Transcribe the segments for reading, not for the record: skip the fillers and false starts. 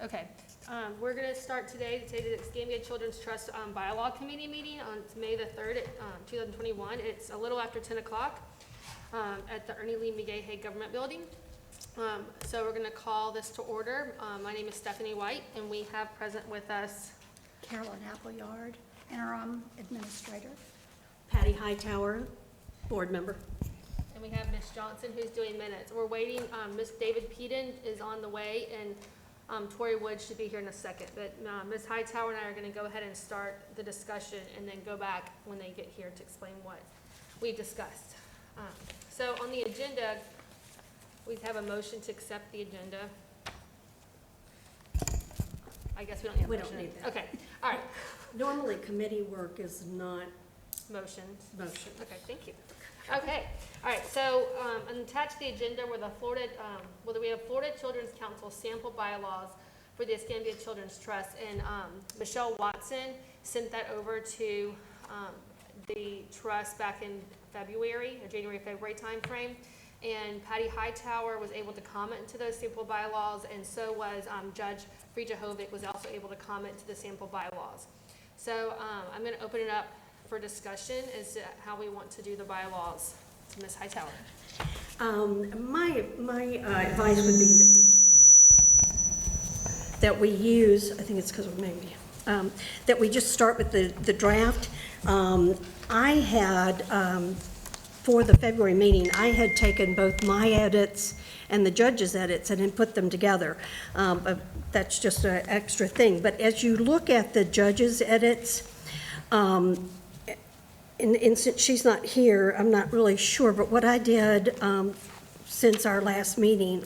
Okay, we're gonna start today the Escambia Children's Trust Bylaw Committee meeting on May the 3rd, 2021. It's a little after 10 o'clock at the Ernie Lee McGahey Government Building. So we're gonna call this to order. My name is Stephanie White, and we have present with us Carolyn Appleyard, interim administrator. Patty Hightower, board member. and we have Ms. Johnson who's doing minutes. We're waiting, Ms. David Peden is on the way, and Tori Wood should be here in a second. But Ms. Hightower and I are gonna go ahead and start the discussion and then go back when they get here to explain what we've discussed. So on the agenda, we have a motion to accept the agenda. I guess we don't need a We motion. don't need that. Okay, all right, Normally, committee work is not motions. motion. Okay, thank you. Okay, all right, so, attached to the agenda were the Florida, we have Florida Children's Council sample bylaws for the Escambia Children's Trust, and, Michelle Watson sent that over to, the trust back in February, or January, February timeframe. And Patty Hightower was able to comment to those sample bylaws, and so was, Judge Frijahovic was also able to comment to the sample bylaws. So, I'm gonna open it up for discussion as to how we want to do the bylaws. To Ms. Hightower. My advice would be that we use, I think it's because of maybe, that we just start with the draft. I had, for the February meeting, I had taken both my edits and the judge's edits and then put them together. But that's just an extra thing. But as you look at the judge's edits, and since she's not here, I'm not really sure, but what I did since our last meeting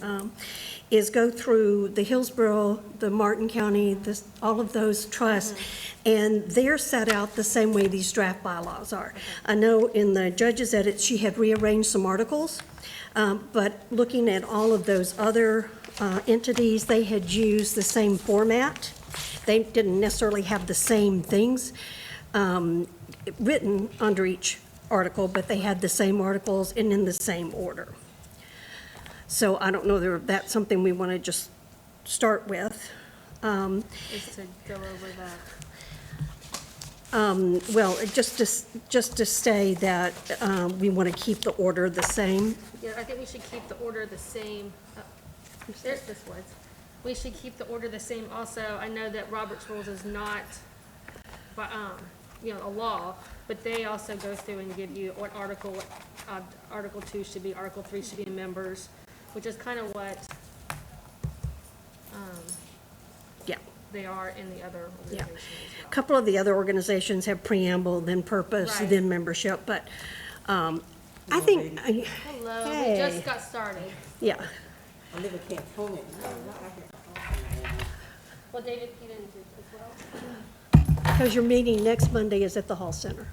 is go through the Hillsborough, the Martin County, all of those trusts, and they're set out the same way these draft bylaws are. I know in the judge's edit, she had rearranged some articles, but looking at all of those other entities, they had used the same format. They didn't necessarily have the same things written under each article, but they had the same articles and in the same order. So I don't know if that's something we want to just start with. Is to go over that. Well, just to say that we want to keep the order the same. Yeah, I think we should keep the order the same. There's this was. We should keep the order the same also. I know that Robert's Rules is not, a law, but they also go through and give you what Article 2 should be, Article 3 should be in members, which is kind of what Yeah. they are in the other Yeah. organizations as A well. couple of the other organizations have preamble, then purpose, Right. then membership, but I think, Hello, we Hey. just got started. yeah. I live in California. Well, David Peden did as well. Because your meeting next Monday is at the Hall Center.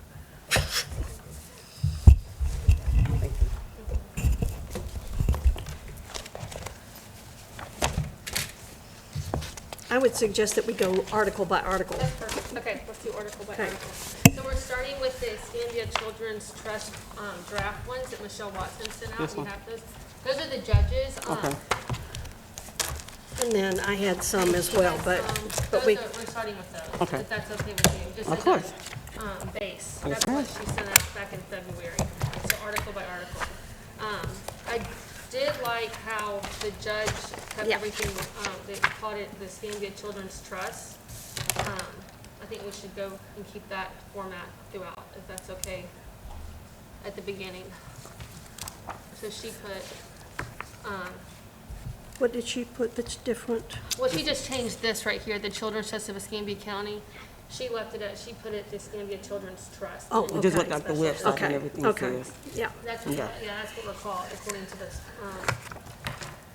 I would suggest that we go article by article. That's perfect. Okay, let's do article by Okay. article. So we're starting with the Escambia Children's Trust draft ones that Michelle Watson sent out. This We one? have those. Those are the judges. Okay. And then I had some as well, but we, We're starting with those. Okay. If that's okay with you. Just Of as course. a base. Yes, That's ma'am. what she sent out back in February. So article by article. I did like how the judge kept Yeah. everything, they called it the Escambia Children's Trust. I think we should go and keep that format throughout, if that's okay, at the beginning. So she put, what did she put that's different? well, she just changed this right here, the Children's Trust of Escambia County. She left it at, she put it the Escambia Children's Trust. Oh, We just okay. looked at the Special. website and Okay, everything okay, says. yeah. That's what, Yeah. yeah, that's what we're called, according to this,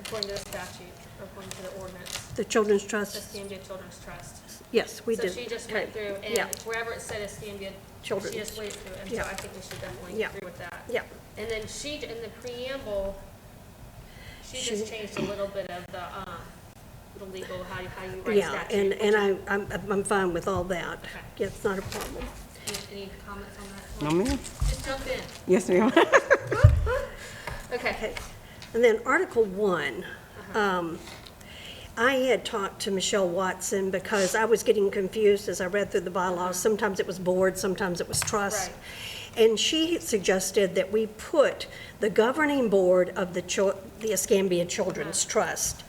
according to the statute, or according to the ordinance, The Children's the Trust, Escambia Children's Trust. yes, we did. So she just Okay. went through, Yeah. and wherever it said Escambia, Children's. she just went through, and so Yeah. I think we should definitely Yeah. agree with that. Yeah, And then she, in the preamble, she just changed a little bit of the legal, how you write yeah, statute. I'm fine with all that. Okay. Yeah, it's not a problem. Any comments on that? No, ma'am? Just jump in. Yes, ma'am. Okay. Okay, and then Article 1, I had talked to Michelle Watson because I was getting confused as I read through the bylaws. Sometimes it was board, sometimes it was trust. And she suggested that we put the governing board of the Escambia Children's Trust.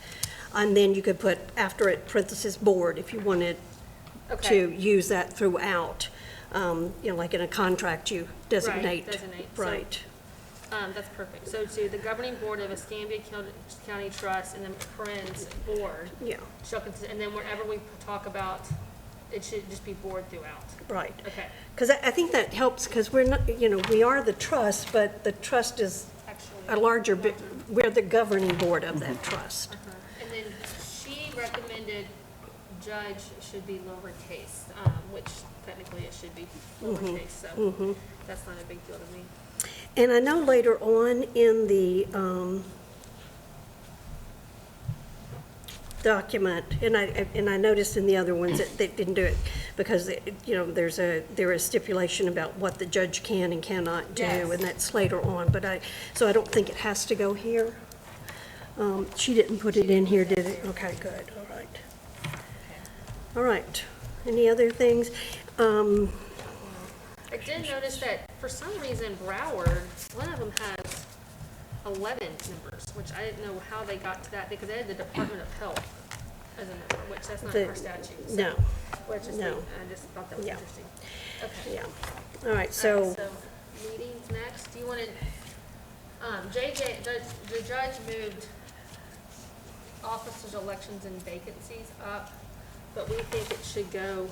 And then you could put after it parenthesis board if you wanted Okay. to use that throughout. Like in a contract, you designate. designate. So- Right. That's perfect. So to the governing board of Escambia County Trust and then Friends Board Yeah, shall consist, and then wherever we talk about, it should just be board throughout. right. Okay, Because I think that helps, because we're not, we are the trust, but the trust is actually. a larger, we're the governing board of that trust. And then she recommended judge should be lowercase, which technically it should be lowercase, so that's not a big deal to me. And I know later on in the document, and I noticed in the other ones that they didn't do it, because, there is stipulation about what the judge can and cannot do, Yes. and that's later on, so I don't think it has to go here. She didn't put it in here, did it? Okay, good, all right. All right, any other things? I did notice that for some reason Broward, one of them has 11 members, which I didn't know how they got to that, because they had the Department of Health as a member, which that's not in our statute. So, No, which is, no. I just thought that was Yeah. interesting. Okay. yeah, all right, All right, so, meetings next, do you want to, the judge moved officers' elections and vacancies up, but we think it should go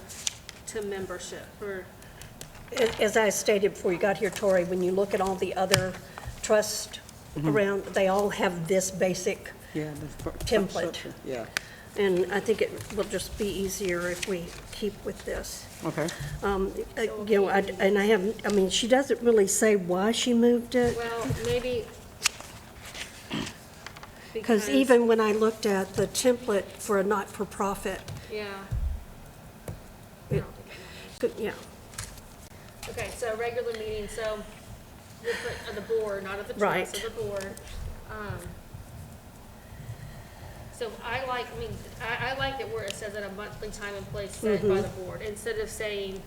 to membership for, as I stated before you got here, Tori, when you look at all the other trust around, they all have this basic, Yeah. Template. Yeah, and I think it will just be easier if we keep with this. okay. She doesn't really say why she moved it, well, maybe. because even when I looked at the template for a not-for-profit, Yeah. It- I don't think it matters. yeah, Okay, so regular meeting, so we'll put the board, not of the Right. trust, of the board. So I like it where it says at a monthly time and place set by the board, instead of saying,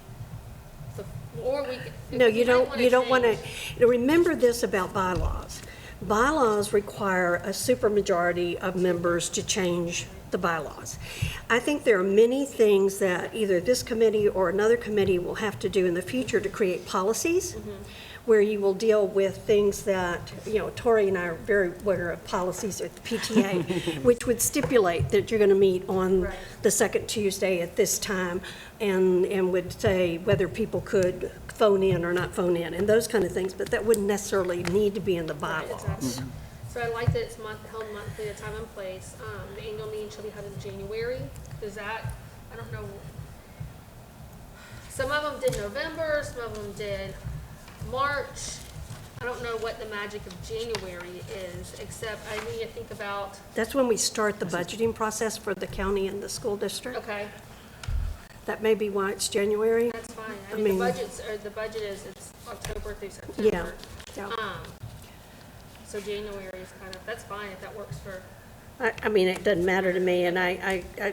or we could. no, you don't want change- to, remember this about bylaws. Bylaws require a supermajority of members to change the bylaws. I think there are many things that either this committee or another committee will have to do in the future to create policies where you will deal with things that, Tori and I are very aware of policies at the PTA, which would stipulate that you're going to meet on Right. the second Tuesday at this time, and would say whether people could phone in or not phone in, and those kind of things, but that wouldn't necessarily need to be in the Right, bylaws. exactly. So I like that it's held monthly at a time and place. The annual meeting shall be held in January. Is that, I don't know. Some of them did November, some of them did March. I don't know what the magic of January is, except I need to think about, That's when we start the budgeting process for the county and the school district. okay, That may be why it's January. that's fine. I I mean, mean- the budget is, it's October through Yeah, September. yeah. So January is kind of, that's fine if that works for, It doesn't matter to me, and okay.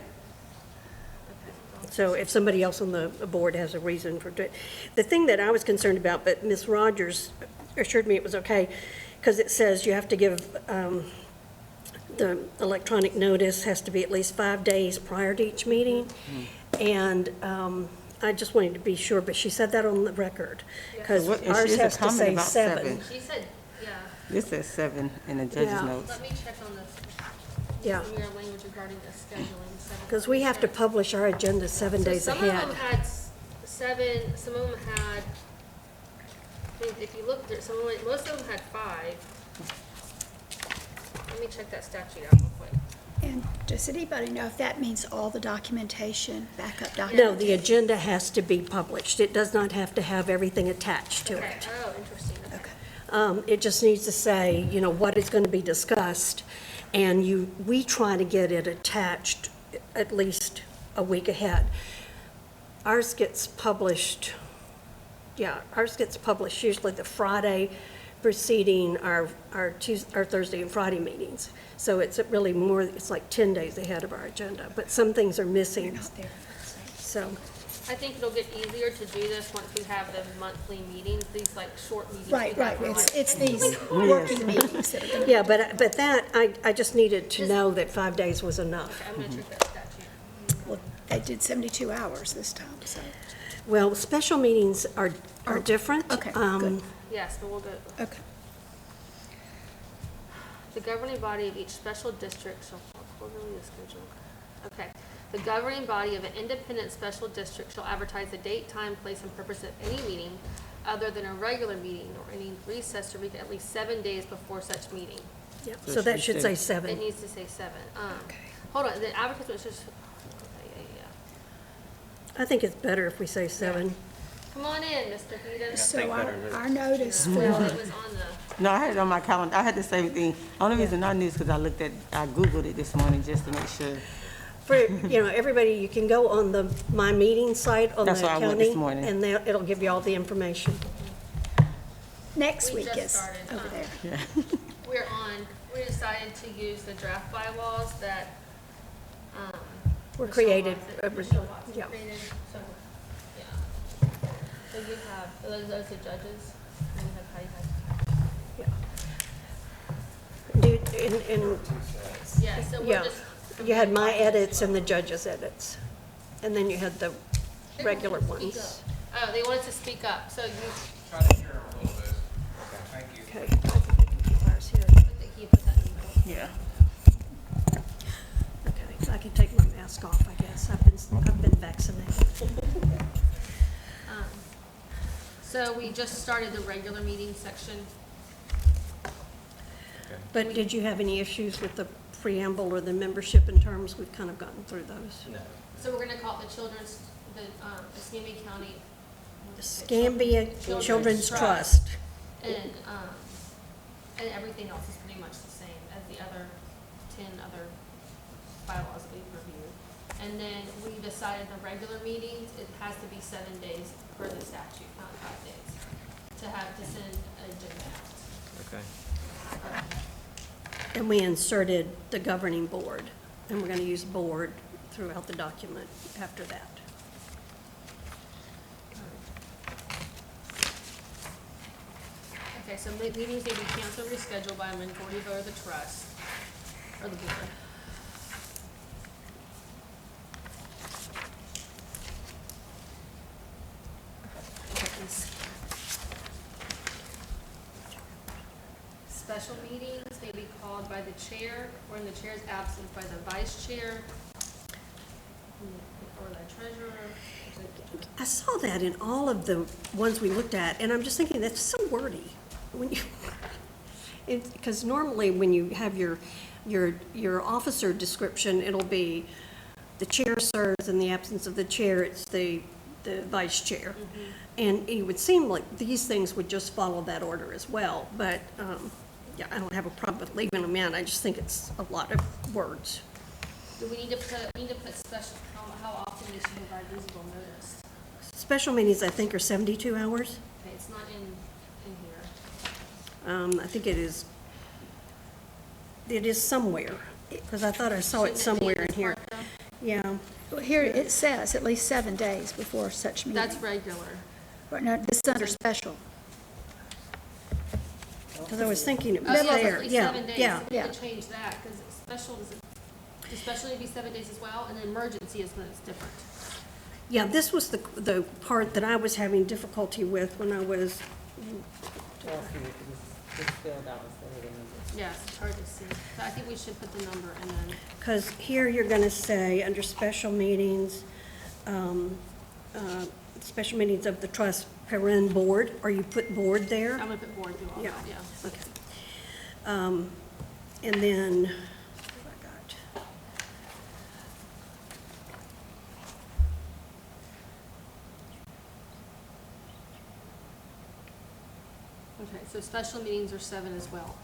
so if somebody else on the board has a reason for it. The thing that I was concerned about, but Ms. Rogers assured me it was okay, because it says you have to give, the electronic notice has to be at least 5 days prior to each meeting. And I just wanted to be sure, but she said that on the record, because What- and ours she has a has to comment say about 7. seven. She said, yeah, This says 7 in the judge's Yeah. notes. let me check on this. Yeah. Some of your language regarding the scheduling. Because we have to publish our agenda 7 days So some of ahead. them had 7, some of them had, I mean, if you look through, most of them had 5. Let me check that statute out real quick. And does anybody know if that means all the documentation, backup No, documentation? the agenda has to be published. It does not have to have everything attached to Okay, it. oh, interesting, okay. Okay. It just needs to say, what is going to be discussed, and we try to get it attached at least a week ahead. Ours gets published usually the Friday preceding our Thursday and Friday meetings. So it's really more, it's like 10 days ahead of our agenda, but some things are missing, Not there. so. I think it'll get easier to do this once we have the monthly meetings, these like short meetings. Right, we right, have. it's these working meetings that are gonna. Yeah, but that, I just needed to know that 5 days was enough. Okay, I'm gonna treat that statute. Well, they did 72 hours this time, so, Well, special meetings are different. okay, good. Yes, but we'll go. okay. The governing body of each special district shall follow quarterly the schedule. Okay. The governing body of an independent special district shall advertise the date, time, place, and purpose of any meeting other than a regular meeting or any recess to read at least 7 days before such meeting. Yeah, So so that should should say- say It 7. needs to say 7. Okay. Hold on, the advertisement should, okay, yeah. I think it's better if we say 7. Come on in, Mr. Heaton. So our notice Well, for, it was on the, No, I had it on my calendar. I had the same thing. Only reason I knew is because I Googled it this morning just to make sure. For, everybody, you can go on the My Meeting site on the That's where I went county, this morning. and it'll give you all the information. next We week just is started, over there. we decided to use the draft bylaws that, Were Michelle created, Watson- Michelle Watson yeah. created, so, yeah. So you have, those are judges, and you have Patty Head. And, Yeah, so we're yeah, just. you had my edits and the judge's edits, and then you had the regular Speak ones. up. Oh, they wanted to speak up, so you, Try to share a little bit. Thank you. Okay. I think we can keep ours here. I think you put that in the middle. Yeah. Okay, so I can take my mask off, I guess. I've been vaccinated. So we just started the regular meeting section. But did you have any issues with the preamble or the membership in terms? We've kind of gotten through those. No. So we're gonna call it the Escambia County. Escambia Children's Trust. And everything else is pretty much the same as the other 10 other bylaws that we've reviewed. And then we decided the regular meetings, it has to be 7 days per the statute, not 5 days, to send an agenda out. Okay. And we inserted the governing board, and we're going to use board throughout the document after that. Okay, so meetings may be canceled or rescheduled by a majority vote of the trust, or the board. Special meetings may be called by the chair, or in the chair's absence by the vice chair, or the treasurer. I saw that in all of the ones we looked at, and I'm just thinking, that's so wordy. When you, because normally when you have your officer description, it'll be the chair serves, in the absence of the chair, it's the vice chair. And it would seem like these things would just follow that order as well, but, yeah, I don't have a problem with leaving them in, I just think it's a lot of words. Do we need to put special, how often we should provide reasonable notice? Special meetings, I think, are 72 hours. Okay, it's not in here. I think it is somewhere, because I thought I saw it Shouldn't it be somewhere in in this here. part, though? Yeah, Well, here it says at least 7 days before such meeting. That's regular. Right, no, this is under special. because I was thinking it Oh, was yeah, it's there, at least yeah, 7 days. yeah. So we Yeah. could change that, because special does special need to be 7 days as well, and then emergency is when it's different. Yeah, this was the part that I was having difficulty with when I was, Yes, it's hard to see. So I think we should put the number and then, because here you're going to say, under special meetings, special meetings of the trust, paren board, or you put board there? I'm gonna put board through all Yeah, that, yeah. okay. And then, what have I got? Okay, so special meetings are 7 as well.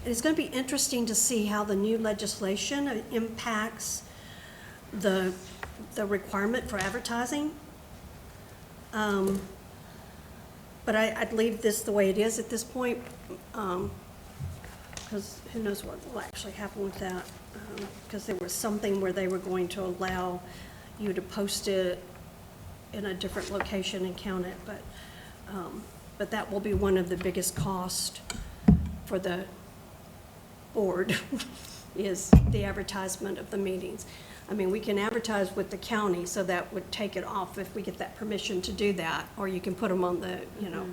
And it's gonna be interesting to see how the new legislation impacts the requirement for advertising. But I'd leave this the way it is at this point, because who knows what will actually happen with that. Because there was something where they were going to allow you to post it in a different location and count it, but that will be one of the biggest costs for the board, is the advertisement of the meetings. I mean, we can advertise with the county, so that would take it off if we get that permission to do that, or you can put them on the, you know.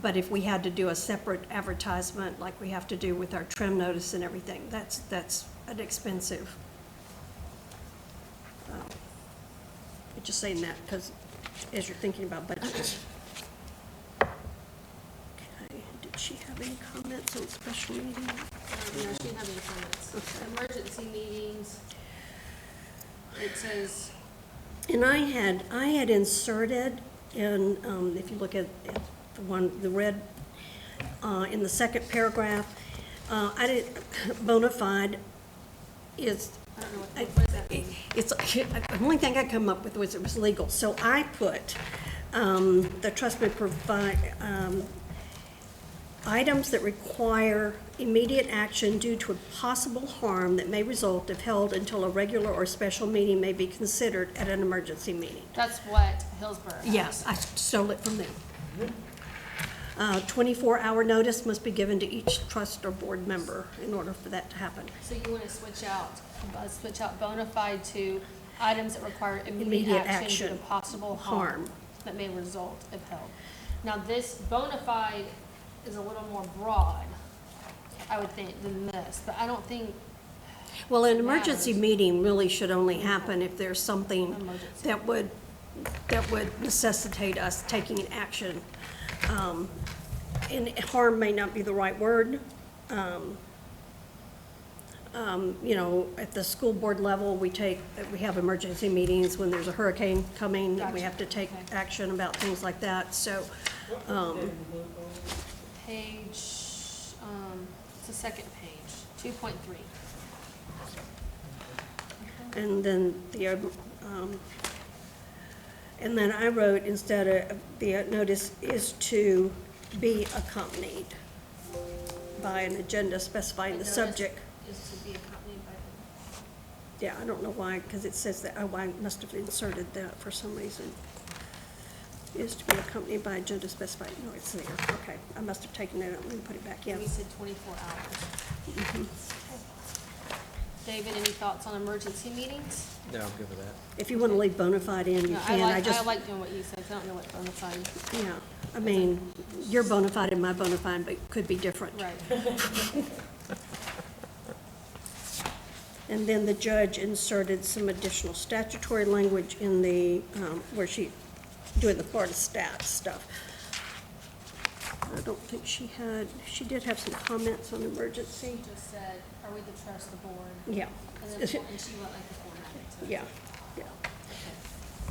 But if we had to do a separate advertisement, like we have to do with our trim notice and everything, that's an expensive. Just saying that, because as you're thinking about budgets. Okay, did she have any comments on special meeting? No, she didn't have any comments. Okay. Emergency meetings, it says, And I had inserted in, if you look at the red, in the second paragraph, I did, bona fide is, I don't know what does that mean? it's, the only thing I come up with was it was legal. So I put, the trust may provide, items that require immediate action due to a possible harm that may result if held until a regular or special meeting may be considered at an emergency meeting. That's what Hillsborough has. Yes, I stole it from them. 24-hour notice must be given to each trust or board member in order for that to happen. So you want to switch out bona fide to items that require immediate Immediate action due action. to possible harm that may result if held. Now, this bona fide is a little more broad, I would think, than this, but I don't think, Well, an emergency Matters. meeting really should only happen if there's something Emergency. that would necessitate us taking action. And harm may not be the right word. You know, at the school board level, we have emergency meetings when there's a hurricane coming, and we Gotcha. have to take Okay. action about things like that, so, page, it's the second page, 2.3. and then and then I wrote, instead of, the notice is to be accompanied by an agenda specifying the Notice subject. Is to be accompanied by. Yeah, I don't know why, because it says that, oh, I must have inserted that for some reason. Is to be accompanied by agenda specified, no, it's there, okay. I must have taken it out and put it back in. We said 24 hours. David, any thoughts on emergency meetings? No, I'm good with that. If you want to leave bona fide in, you No, can, I just, I like doing what you said, 'cause I don't know what bona fide. yeah. I mean, your bona fide and my bona fide, but could be different. Right. And then the judge inserted some additional statutory language in the, where she, doing the Florida stat stuff. I don't think she did have some comments on emergency. She just said, are we to trust the board? Yeah, And then, and she went like the format. to it. yeah, yeah. Okay.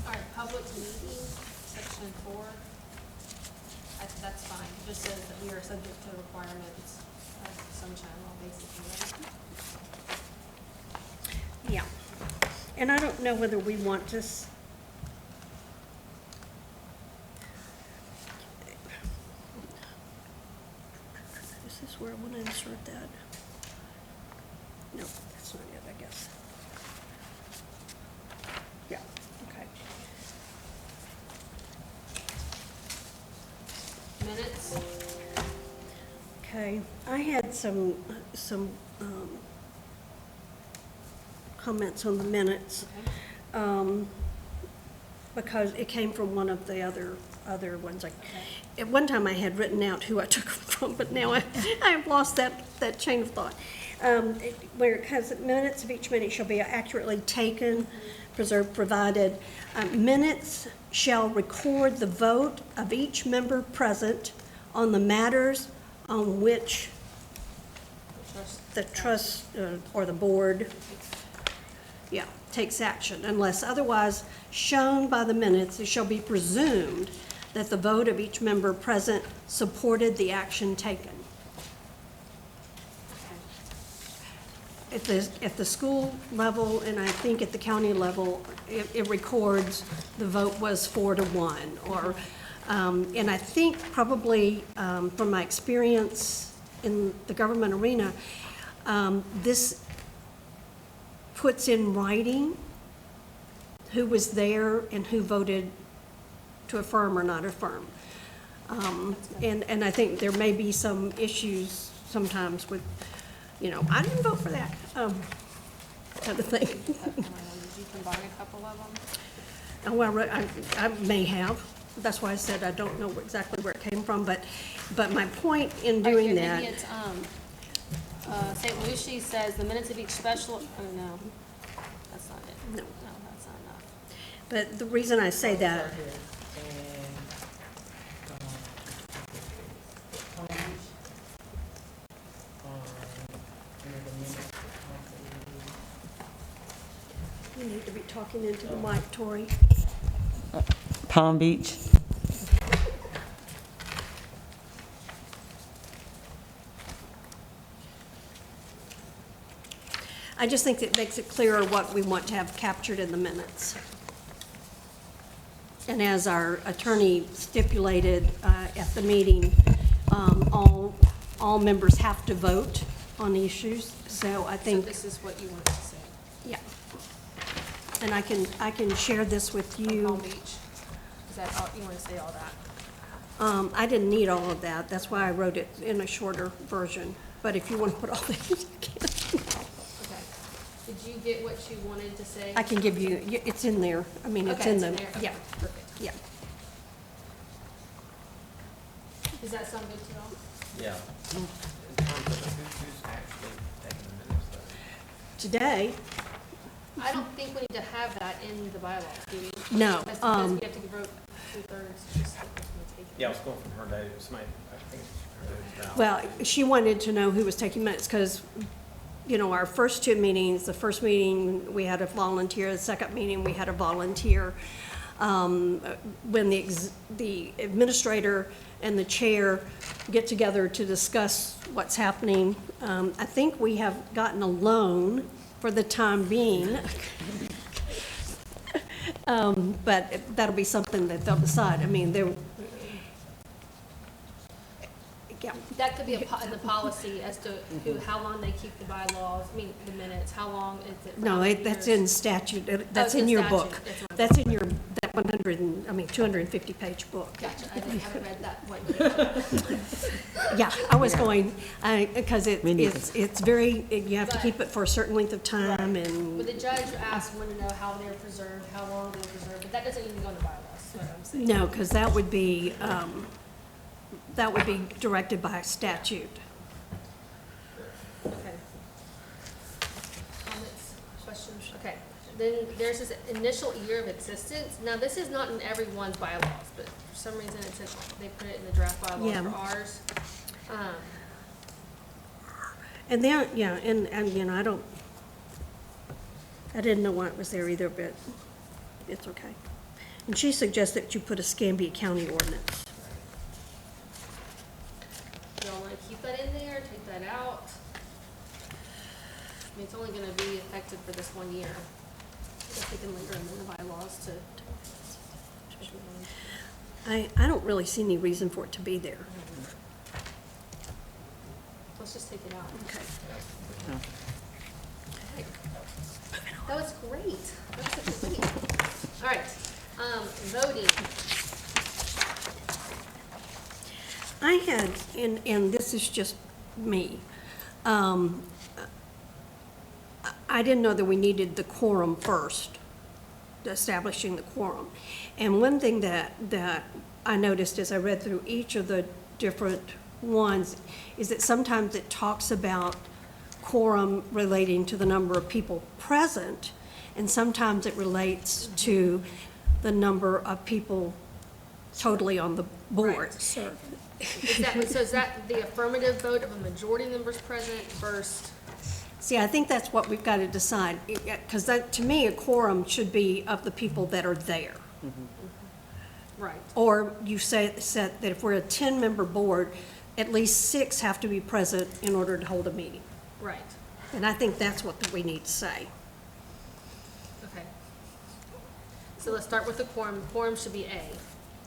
All right, public meetings, section 4. That's fine. It just says that we are subject to requirements of sunshine law, basically, right? Yeah, and I don't know whether we want to, is this where I want to insert that? No, that's not it, I guess. Yeah, okay. Minutes, Okay, I had some comments on the minutes. okay. Because it came from one of the other ones. At one time, I had written out who I took them from, but now I have lost that chain of thought. Where it has minutes of each meeting shall be accurately taken, preserved, provided. Minutes shall record the vote of each member present on the matters on which the trust or the board, yeah, takes action, unless otherwise shown by the minutes. It shall be presumed that the vote of each member present supported the action taken. at the school level, and I think at the county level, it records the vote was 4-1, or, and I think probably, from my experience in the government arena, this puts in writing who was there and who voted to affirm or not affirm. And I think there may be some issues sometimes with, you know, I didn't vote for that, kind of thing. Did you combine a couple of them? Well, I may have. That's why I said I don't know exactly where it came from, but my point in doing that. Maybe it's, St. Lucie says the minutes of each special, oh, no, that's not it. No. No, that's not enough. But the reason I say that, you need to be talking into the mic, Tori. Palm Beach. I just think it makes it clearer what we want to have captured in the minutes. And as our attorney stipulated at the meeting, all members have to vote on the issues, so I So think, this is what you want to say, yeah. And I can share this with Palm you. Beach. Is that all, you want to say all that? I didn't need all of that, that's why I wrote it in a shorter version, but if you want to put all that, you can. Okay. Did you get what you wanted to say? I can give you, it's in there, I mean, it's Okay, in there. the, Okay, yeah, perfect. yeah. Does that sound good to y'all? Yeah. In terms of who's actually taking the minutes though? Today, I don't think we need to have that in the bylaws, do we? no, That's because we have to vote 2/3, just like who's gonna take it. Yeah, I was going from her day, somebody, I think her day was out. well, she wanted to know who was taking minutes, because, you know, our first two meetings, the first meeting, we had a volunteer, the second meeting, we had a volunteer. When the administrator and the chair get together to discuss what's happening, I think we have gotten a loan for the time being. But that'll be something that they'll decide. I mean, they're, yeah. That could be in the policy as to how long they keep the bylaws, I mean, the minutes, how long is it? No, that's in statute, that's it's in in your statute. book. It's my That's in your, that 250-page book. Gotcha, I haven't read that one. Yeah, I was going, because Me neither. it's very, you have to keep it for a certain length of time, But and, the judge asked, wanted to know how they're preserved, how long they're preserved, but that doesn't even go in the bylaws, is what I'm saying. no, because that would be directed by statute. Okay. Comments, questions? Okay. Then there's this initial year of existence. Now, this is not in everyone's bylaws, but for some reason it's they put it in the draft bylaws Yeah. for ours. And then, yeah, and, you know, I didn't know why it was there either, but it's okay. And she suggests that you put a Escambia County ordinance. Y'all want to keep that in there, take that out? I mean, it's only gonna be effective for this 1 year. If we can later amend the bylaws to. I don't really see any reason for it to be there. Let's just take it out. Okay. That was great. That was such a great. All right, voting. I had, and this is just me, I didn't know that we needed the quorum first, establishing the quorum. And one thing that I noticed as I read through each of the different ones is that sometimes it talks about quorum relating to the number of people present, and sometimes it relates to the number of people totally on the board. Right. Is that the affirmative vote of a majority of members present versus? See, I think that's what we've got to decide, because that, to me, a quorum should be of the people that are there. Right. Or you said that if we're a 10-member board, at least 6 have to be present in order to hold a meeting. Right. And I think that's what we need to say. Okay. So let's start with the quorum. Quorum should be A.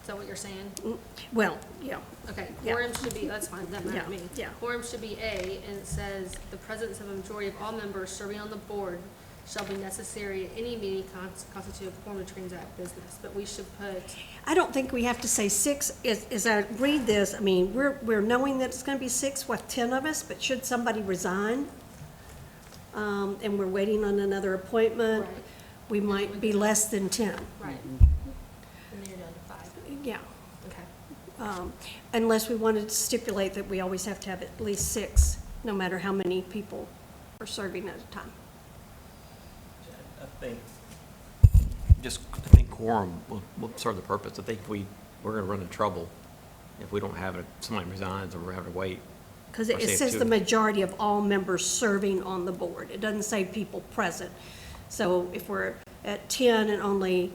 Is that what you're saying? Well, yeah, Okay, Yeah. quorum should be, that's fine, that matters Yeah, to me. yeah. Quorum should be A, and it says, "The presence of a majority of all members serving on the board shall be necessary at any meeting constitute a quorum to transact business." But we should put, I don't think we have to say six. As I read this, I mean, we're knowing that it's gonna be six with 10 of us, but should somebody resign, and we're waiting on another appointment, Right. we might be less than 10. right, and then you're down to 5. Yeah. Okay. Unless we wanted to stipulate that we always have to have at least 6, no matter how many people are serving at a time. I think, I think quorum will serve the purpose. I think we're gonna run into trouble if we don't have it, somebody resigns or we're having to wait. Because Or it say says two. the majority of all members serving on the board. It doesn't say people present. So if we're at 10 and only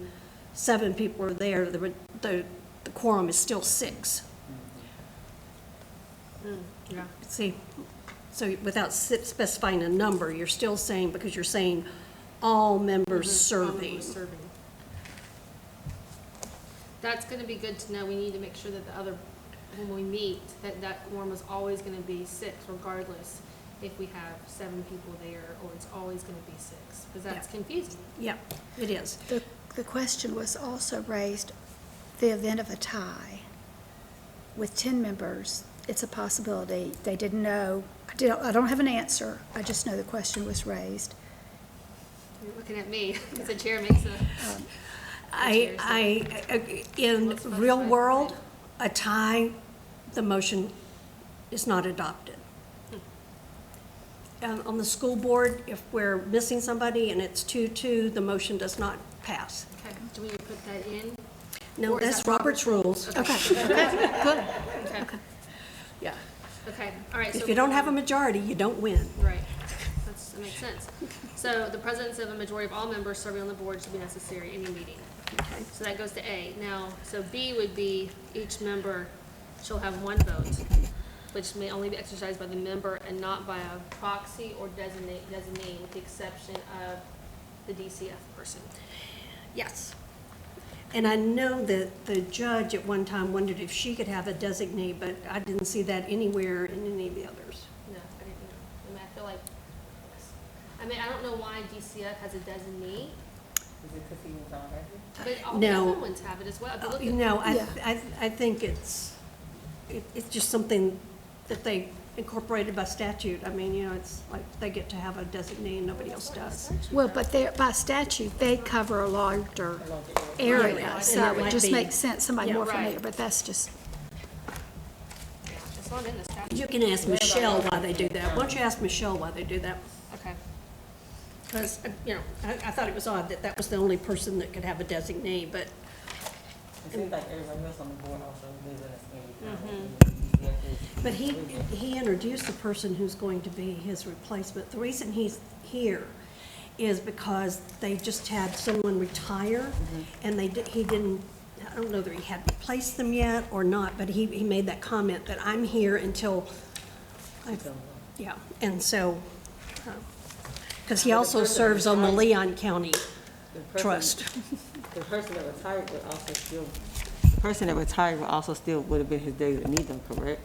7 people are there, the quorum is still 6. Yeah. See, so without specifying a number, you're still saying, because you're saying all members serving. Serving. That's gonna be good to know. We need to make sure that the other, when we meet, that quorum is always gonna be 6 regardless if we have 7 people there, or it's always gonna be 6, because that's Yeah. confusing. Yeah, it is. The question was also raised, the event of a tie. With 10 members, it's a possibility. They didn't know, I don't have an answer, I just know the question was raised. You're looking at me, because the chair makes a, In Let's not real say world, tie. a tie, the motion is not adopted. On the school board, if we're missing somebody and it's 2-2, the motion does not pass. okay, do we need to put that in? No, Or is that's that Robert's rules. Okay, good. Okay, Yeah. okay, all right. If so you don't have a majority, you don't win. Right, that makes sense. So the presence of a majority of all members serving on the board should be necessary at any meeting. Okay. So that goes to A. Now, so B would be each member shall have 1 vote, which may only be exercised by the member and not by a proxy or designee, with the exception of the DCF person. Yes. And I know that the judge at one time wondered if she could have a designee, but I didn't see that anywhere in any of the others. No, I didn't know. I mean, I feel like, I don't know why DCF has a designee, Is it because he was already? but all the No. other ones have it as well. If you look at- No, Yeah. I think it's just something that they incorporated by statute. I mean, it's like they get to have a designee and nobody else does. Well, but by statute, they cover a larger Area, area, and so that it might just be- makes sense, somebody Yeah. more Right. familiar, but that's just, It's not in the statute. You can ask Michelle why they do that. Why don't you ask Michelle why they do that? Okay. Because, I thought it was odd that that was the only person that could have a designee, but It seems like everybody else on the board also lives in a But he introduced the person who's going to be his replacement. The reason he's here is because they just had someone retire, and he didn't, I don't know that he had replaced them yet or not, but he made that comment that I'm here until, yeah, and so, because he also serves on the Leon County Trust. The person that retired would also still, the person that retired would also still would have been his designee though, correct?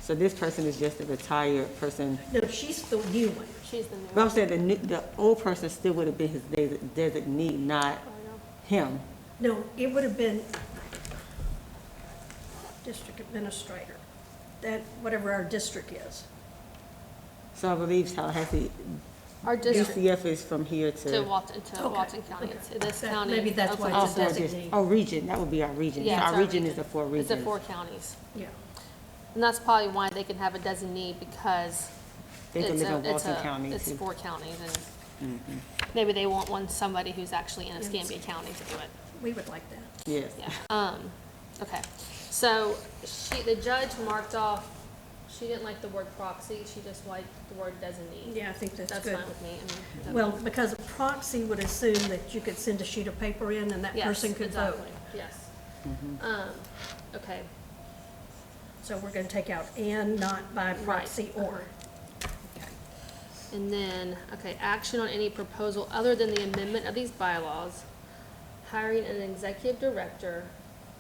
So this person is just a retired person. No, she's the new one. She's the new But I'm one. saying the old person still would have been his designee, not him. No, it would have been district administrator, that, whatever our district is. So I believe Tallahassee, Our district, DCF is from here to to. Walton County, okay. it's this That- county. maybe that's why Oklahoma it's a Oh, City. designee. oh, region, that would be our region. Yeah, So it's our region is the 4 It's regions. the 4 counties. Yeah. And that's probably why they can have a designee, because They can it's live in a, it's Walton County a, it's too. 4 counties, and maybe they want somebody who's actually in Escambia County to do it. We would like that. Yes. Yeah, okay. So the judge marked off, she didn't like the word proxy, she just liked the word designee. Yeah, I think that's That's good. fine with me. I mean, Well, because a proxy would assume that you could send a sheet of paper in and that yes, person could vote. exactly, yes. Okay, So we're gonna take out and, not by proxy or. And then, okay, action on any proposal other than the amendment of these bylaws, hiring an executive director,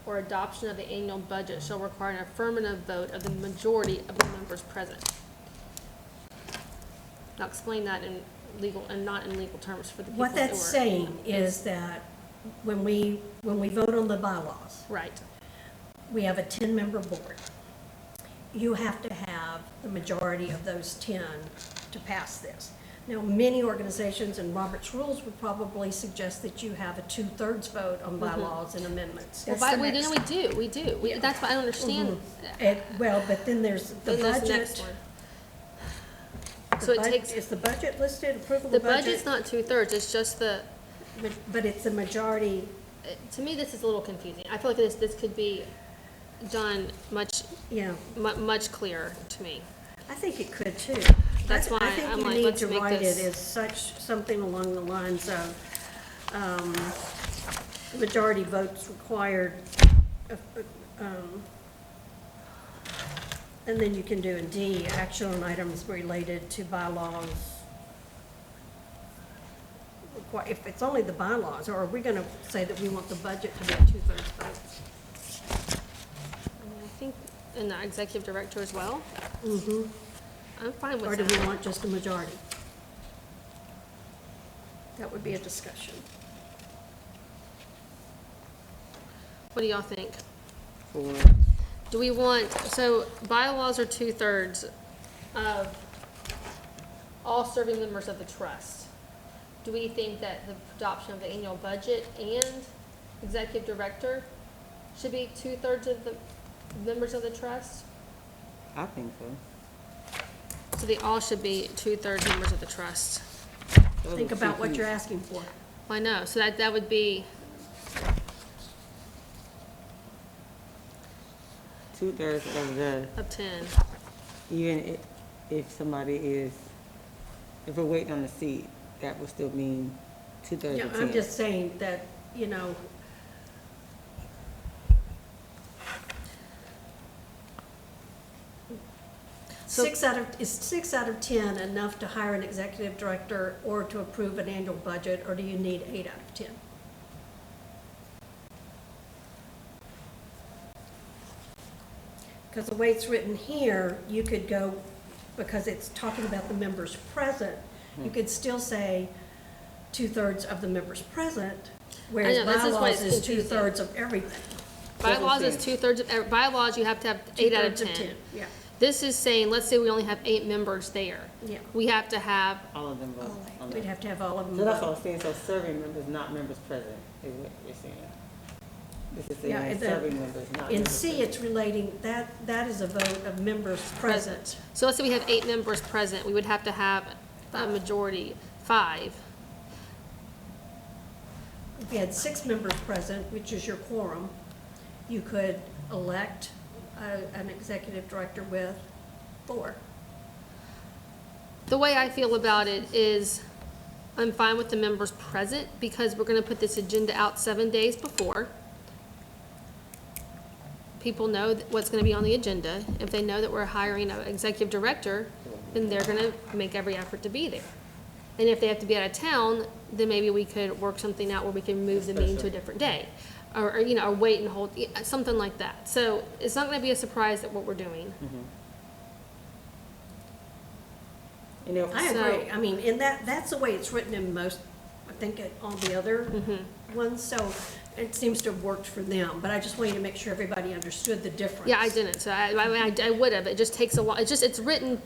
or adoption of the annual budget shall require an affirmative vote of the majority of the members present. Now explain that in legal, and not in legal terms for the people What that that's were. saying is that when we vote on the bylaws, Right, we have a 10-member board. You have to have the majority of those 10 to pass this. Now, many organizations and Robert's rules would probably suggest that you have a 2/3 vote on bylaws and amendments. well, That's the we next do, we do, Yeah. that's why I don't understand. Well, but then there's the Then there's the budget. next one. The So it bud- takes, Is the budget listed, approval the of budget? budget's not 2/3, it's just the, But it's the majority, to me, this is a little confusing. I feel like this could be done much, yeah. much clearer to me. I think it could too. That's why I think I'm you like, need let's to make write this- it as something along the lines of, majority votes required, and then you can do in D, action on items related to bylaws. If it's only the bylaws, or are we gonna say that we want the budget to be a 2/3 vote? I think, and the executive director as well, Mm-hmm. I'm fine Or with do we that. want just a majority? That would be a discussion. What do y'all think? For, Do we want, so bylaws are 2/3 of all serving members of the trust. Do we think that the adoption of the annual budget and executive director should be 2/3 of the members of the trust? I think so. So they all should be 2/3 members of the trust. Those Think are about two what keys. you're asking for. I know, so that would be, 2/3 of the, of 10. even if somebody is, if we're waiting on the seat, that would still mean 2/3 Yeah, of 10. I'm just saying that, you know, So- is 6 out of 10 enough to hire an executive director or to approve an annual budget, or do you need 8 out of 10? Because the way it's written here, you could go, because it's talking about the members present, you could still say 2/3 of the members present, whereas I know, this is why bylaws it's is confusing. 2/3 of everything. Bylaws is 2/3, bylaws, you have to have 8 out of 2/3 10. Yeah, This is saying, let's say we only have 8 members there. yeah. We have to have, All of them vote on We'd that. have to have all of them. So that's what vote. I'm saying, so serving members, not members present, is what you're saying. This is Yeah, saying and the- serving members, not In members C, present. it's relating, that is a vote of members present. so let's say we have 8 members present, we would have to have a majority, 5. If you had 6 members present, which is your quorum, you could elect an executive director with 4. The way I feel about it is, I'm fine with the members present, because we're gonna put this agenda out 7 days before. People know what's gonna be on the agenda. If they know that we're hiring an executive director, then they're gonna make every effort to be there. And if they have to be out of town, then maybe we could work something out where we can move the meeting to a different day. Or, you know, or wait and hold, something like that. So it's not gonna be a surprise at what we're doing. And if- I So- agree. I mean, in that's the way it's written in most, I think, all the other ones, so it seems to have worked for them. But I just wanted to make sure everybody understood the difference. Yeah, I didn't, so I mean, I would have, it just takes a while, it's written,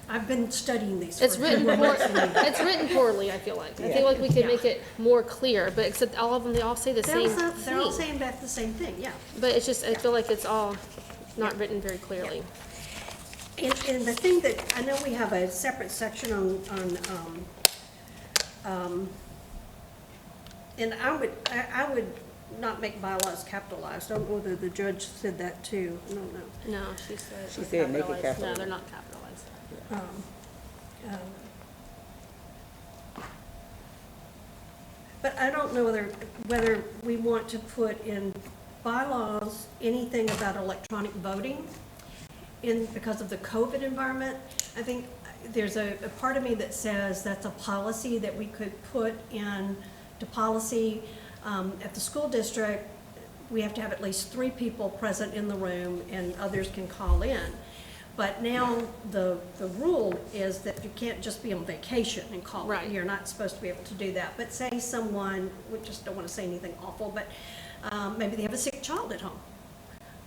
I've been studying these for it's a few written more poor, months than you. it's written poorly, I feel like. I Yeah. feel like we could Yeah. make it more clear, but except all of them, they all say the same They're all thing. saying about the same thing, yeah. But it's just, I feel like it's all not written very clearly. And the thing that, I know we have a separate section and I would not make bylaws capitalized. I don't know whether the judge said that too, I don't know. No, she said. She said make it capitalized. No, capitalized. they're not capitalized. But I don't know whether we want to put in bylaws anything about electronic voting because of the COVID environment. I think, there's a part of me that says that's a policy that we could put in to policy. At the school district, we have to have at least 3 people present in the room and others can call in. But now the rule is that you can't just be on vacation and call Right. in. You're not supposed to be able to do that. But say someone, we just don't want to say anything awful, but maybe they have a sick child at home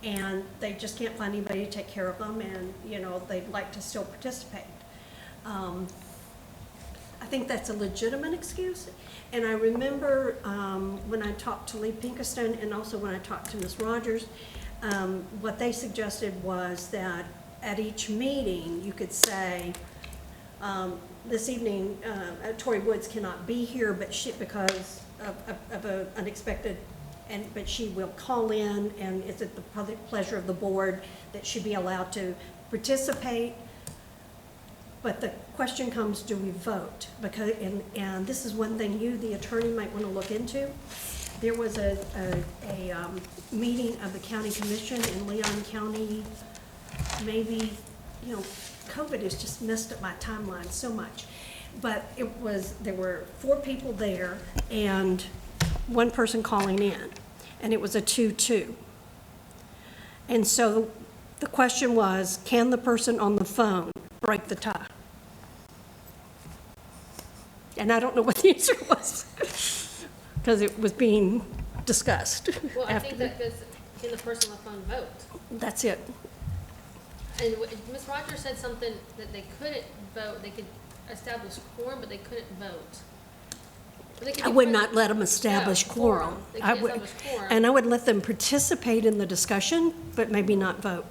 and they just can't find anybody to take care of them and, you know, they'd like to still participate. I think that's a legitimate excuse. And I remember when I talked to Lee Pinkerton and also when I talked to Ms. Rogers, what they suggested was that at each meeting, you could say, this evening, Tori Woods cannot be here, but because of an unexpected, but she will call in, and it's at the public pleasure of the board that she be allowed to participate. But the question comes, do we vote? Because, and this is one thing you, the attorney, might want to look into. There was a meeting of the county commission in Leon County, maybe, you know, COVID has just messed up my timeline so much. But there were 4 people there and 1 person calling in, and it was a 2-2. And so the question was, can the person on the phone break the tie? And I don't know what the answer was, because it was being discussed. Well, I after think that goes, can the person on the phone vote? That's it. And Ms. Rogers said something that they couldn't vote, they could establish quorum, but they couldn't vote. But they could I be would present. not let them establish No, quorum. They I can't would- establish quorum. And I would let them participate in the discussion, but maybe not vote.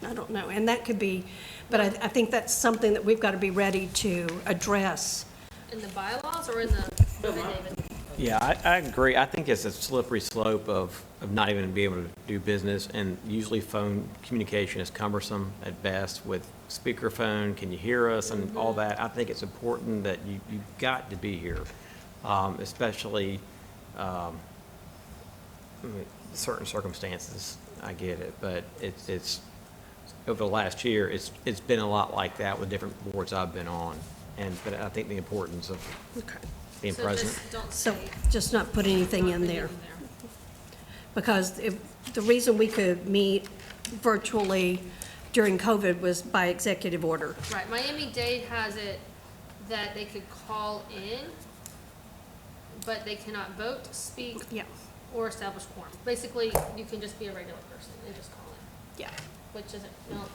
I don't know, and that could be, but I think that's something that we've got to be ready to address. In the bylaws or in the, go ahead, David. Yeah, I agree. I think it's a slippery slope of not even being able to do business, and usually phone communication is cumbersome at best with speakerphone, can you hear us, and all that. I think it's important that you've got to be here, especially I mean, certain circumstances, I get it, but it's over the last year, it's been a lot like that with different boards I've been on, but I think the importance of Okay. being So present. just don't So say. just not put anything in there. Because the reason we could meet virtually during COVID was by executive order. Right, Miami-Dade has it that they could call in, but they cannot vote, speak, Yeah, or establish quorum. Basically, you can just be a regular person and just call in, yeah. which isn't, no,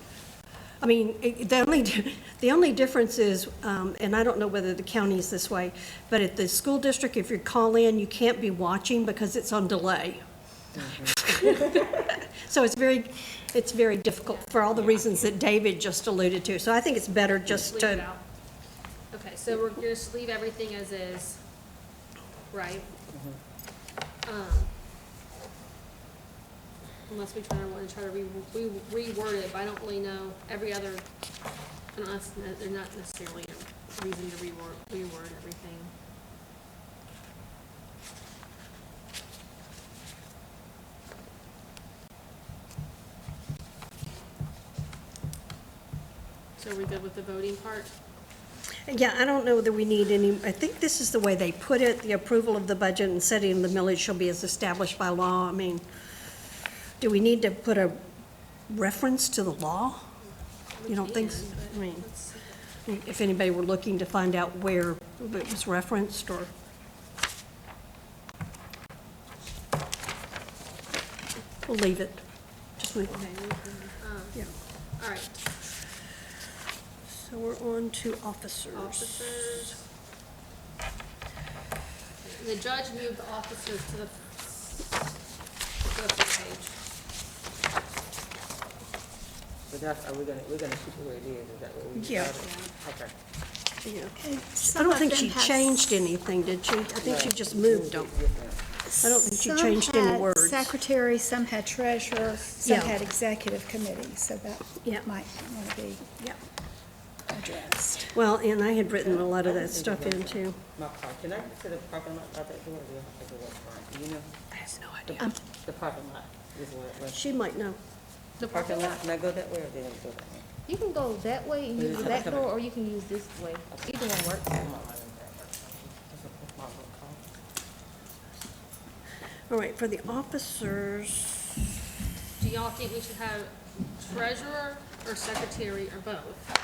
I mean, the only difference is, and I don't know whether the county is this way, but at the school district, if you call in, you can't be watching because it's on delay. So it's very difficult for all the reasons that David just alluded to. So I think it's better just leave it to, out. Okay, so we're gonna just leave everything as is, right? Unless we want to try to reword it, but I don't really know every other, unless, there's not necessarily a reason to reword everything. So are we good with the voting part? yeah, I don't know that we need any, I think this is the way they put it, the approval of the budget and setting the millage shall be as established by law. I mean, do we need to put a reference to the law? You don't think, so? I mean, Let's see. if anybody were looking to find out where it was referenced, or, we'll leave it. Just leave it. Okay, Yeah. all right, So we're on to officers. officers. The judge moved the officers to the first page. But that's, we're gonna keep it where it is, is that what we Yeah. decided? Okay. Yeah. And I some don't of think them she have- changed anything, did she? I think she just moved them. I don't think she Some changed any had words. Secretary, some had treasurer, some Yeah. had executive committee, so that Yeah. might want to be Yeah. addressed. Well, and I had written a lot of that stuff in too. My car, can I get to the parking lot out that door, or do I have to go up front? Do you know? I have no idea. The parking lot is where it was. She might know. The Parking lot, can I go that way or did I go that way? You can go that way and use the back door, or you can use this way. Either one works. All right, for the officers, Do y'all think we should have treasurer or secretary or both?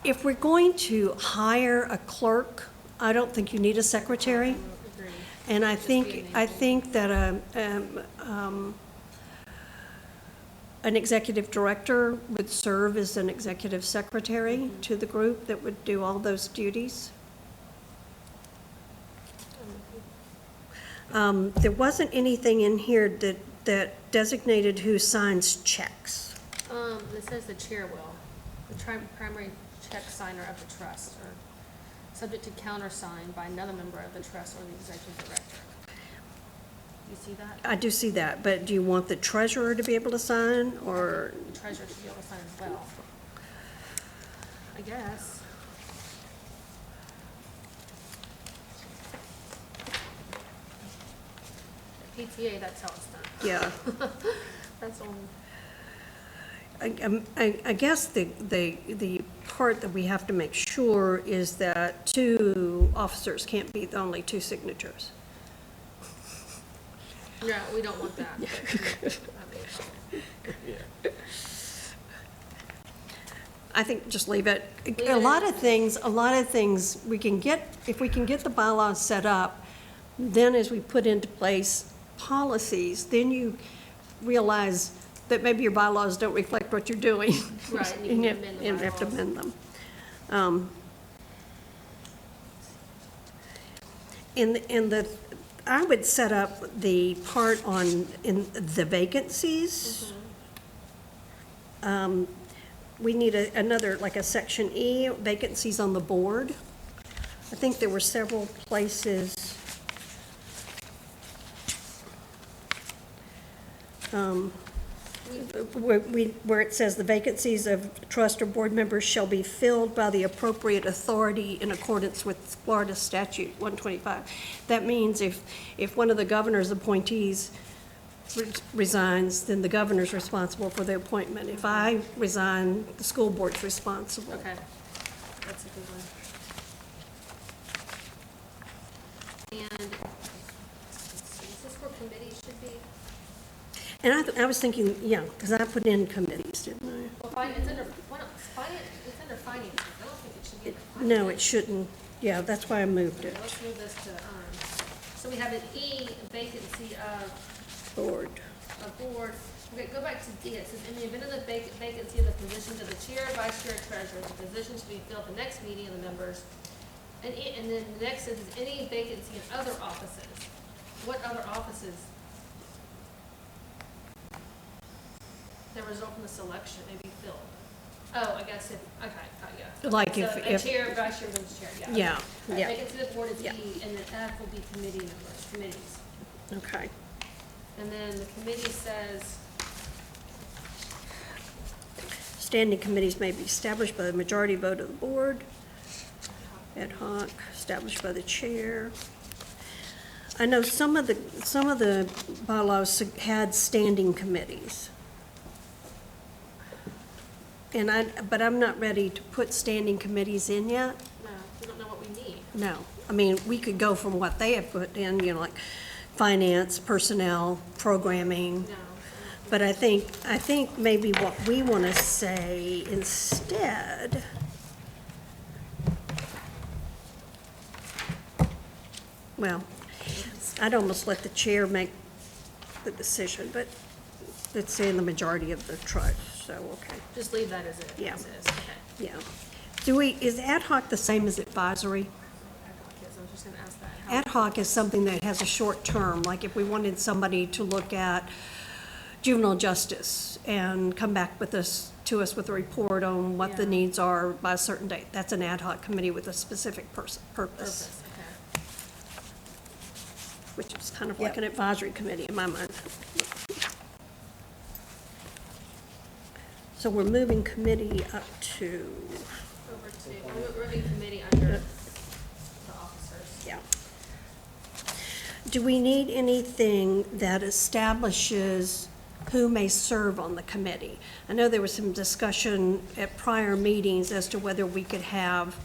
if we're going to hire a clerk, I don't think you need a secretary. Agree. And I Just be think, an I enabler. think that an executive director would serve as an executive secretary to the group that would do all those duties. There wasn't anything in here that designated who signs checks. It says the chair will, the primary check signer of the trust, or subject to countersign by another member of the trust or the executive director. You see that? I do see that, but do you want the treasurer to be able to sign, or, The treasurer should be able to sign as well. I guess. PTA, that's how it's done. yeah. That's all. I guess the part that we have to make sure is that two officers can't be the only two signatures. Yeah, we don't want that. I think just leave it. Leave A it lot as- of things, we can get, if we can get the bylaws set up, then as we put into place policies, then you realize that maybe your bylaws don't reflect what you're doing. Right, and you can amend the And you have to bylaws. amend them. I would set up the part in the vacancies. We need another, like a section E, vacancies on the board. I think there were several places. Where it says the vacancies of trust or board members shall be filled by the appropriate authority in accordance with Florida Statute 125. That means if one of the governor's appointees resigns, then the governor's responsible for the appointment. If I resign, the school board's responsible. Okay, that's a good one. And, let's see, is this where committees should be? And I was thinking, yeah, because I put in committees, didn't I? Well, finance, it's under, it's under finance, I don't think it should be under finance. No, it shouldn't. Yeah, that's why I moved Okay, it. let's move this to, so we have an E, vacancy of Board. a board. Okay, go back to D, it says, in the event of the vacancy of the positions of the chair, vice chair, treasurer, the position should be filled the next meeting of the members. And then the next is any vacancy in other offices. What other offices? That result from the selection may be filled. Oh, I guess if, okay, yeah. Like So if- a chair, vice chair, vice chair, yeah. Yeah, Okay. yeah. Vacancy of the board is Yeah. E, and then F will be committee members, committees. Okay. And then the committee says, Standing committees may be established by the majority vote of the board. Ad hoc, established by the chair. I know some of the bylaws had standing committees. But I'm not ready to put standing committees in yet. no, we don't know what we need. No. I mean, we could go from what they have put in, like finance, personnel, programming. No. But I think maybe what we want to say instead, well, I'd almost let the chair make the decision, but let's say in the majority of the trust, so, okay, Just leave that as it is. Yeah. Okay. yeah. Is ad hoc the same as advisory? I was just gonna ask that. How- Ad hoc is something that has a short term, like if we wanted somebody to look at juvenile justice and come back to us with a report on what the Yeah. needs are by a certain date. That's an ad hoc committee with a specific purpose, Purpose, okay. which is kind of like an advisory committee in my mind. So we're moving committee up to, Over to, we're moving committee under the officers. yeah. Do we need anything that establishes who may serve on the committee. I know there was some discussion at prior meetings as to whether we could have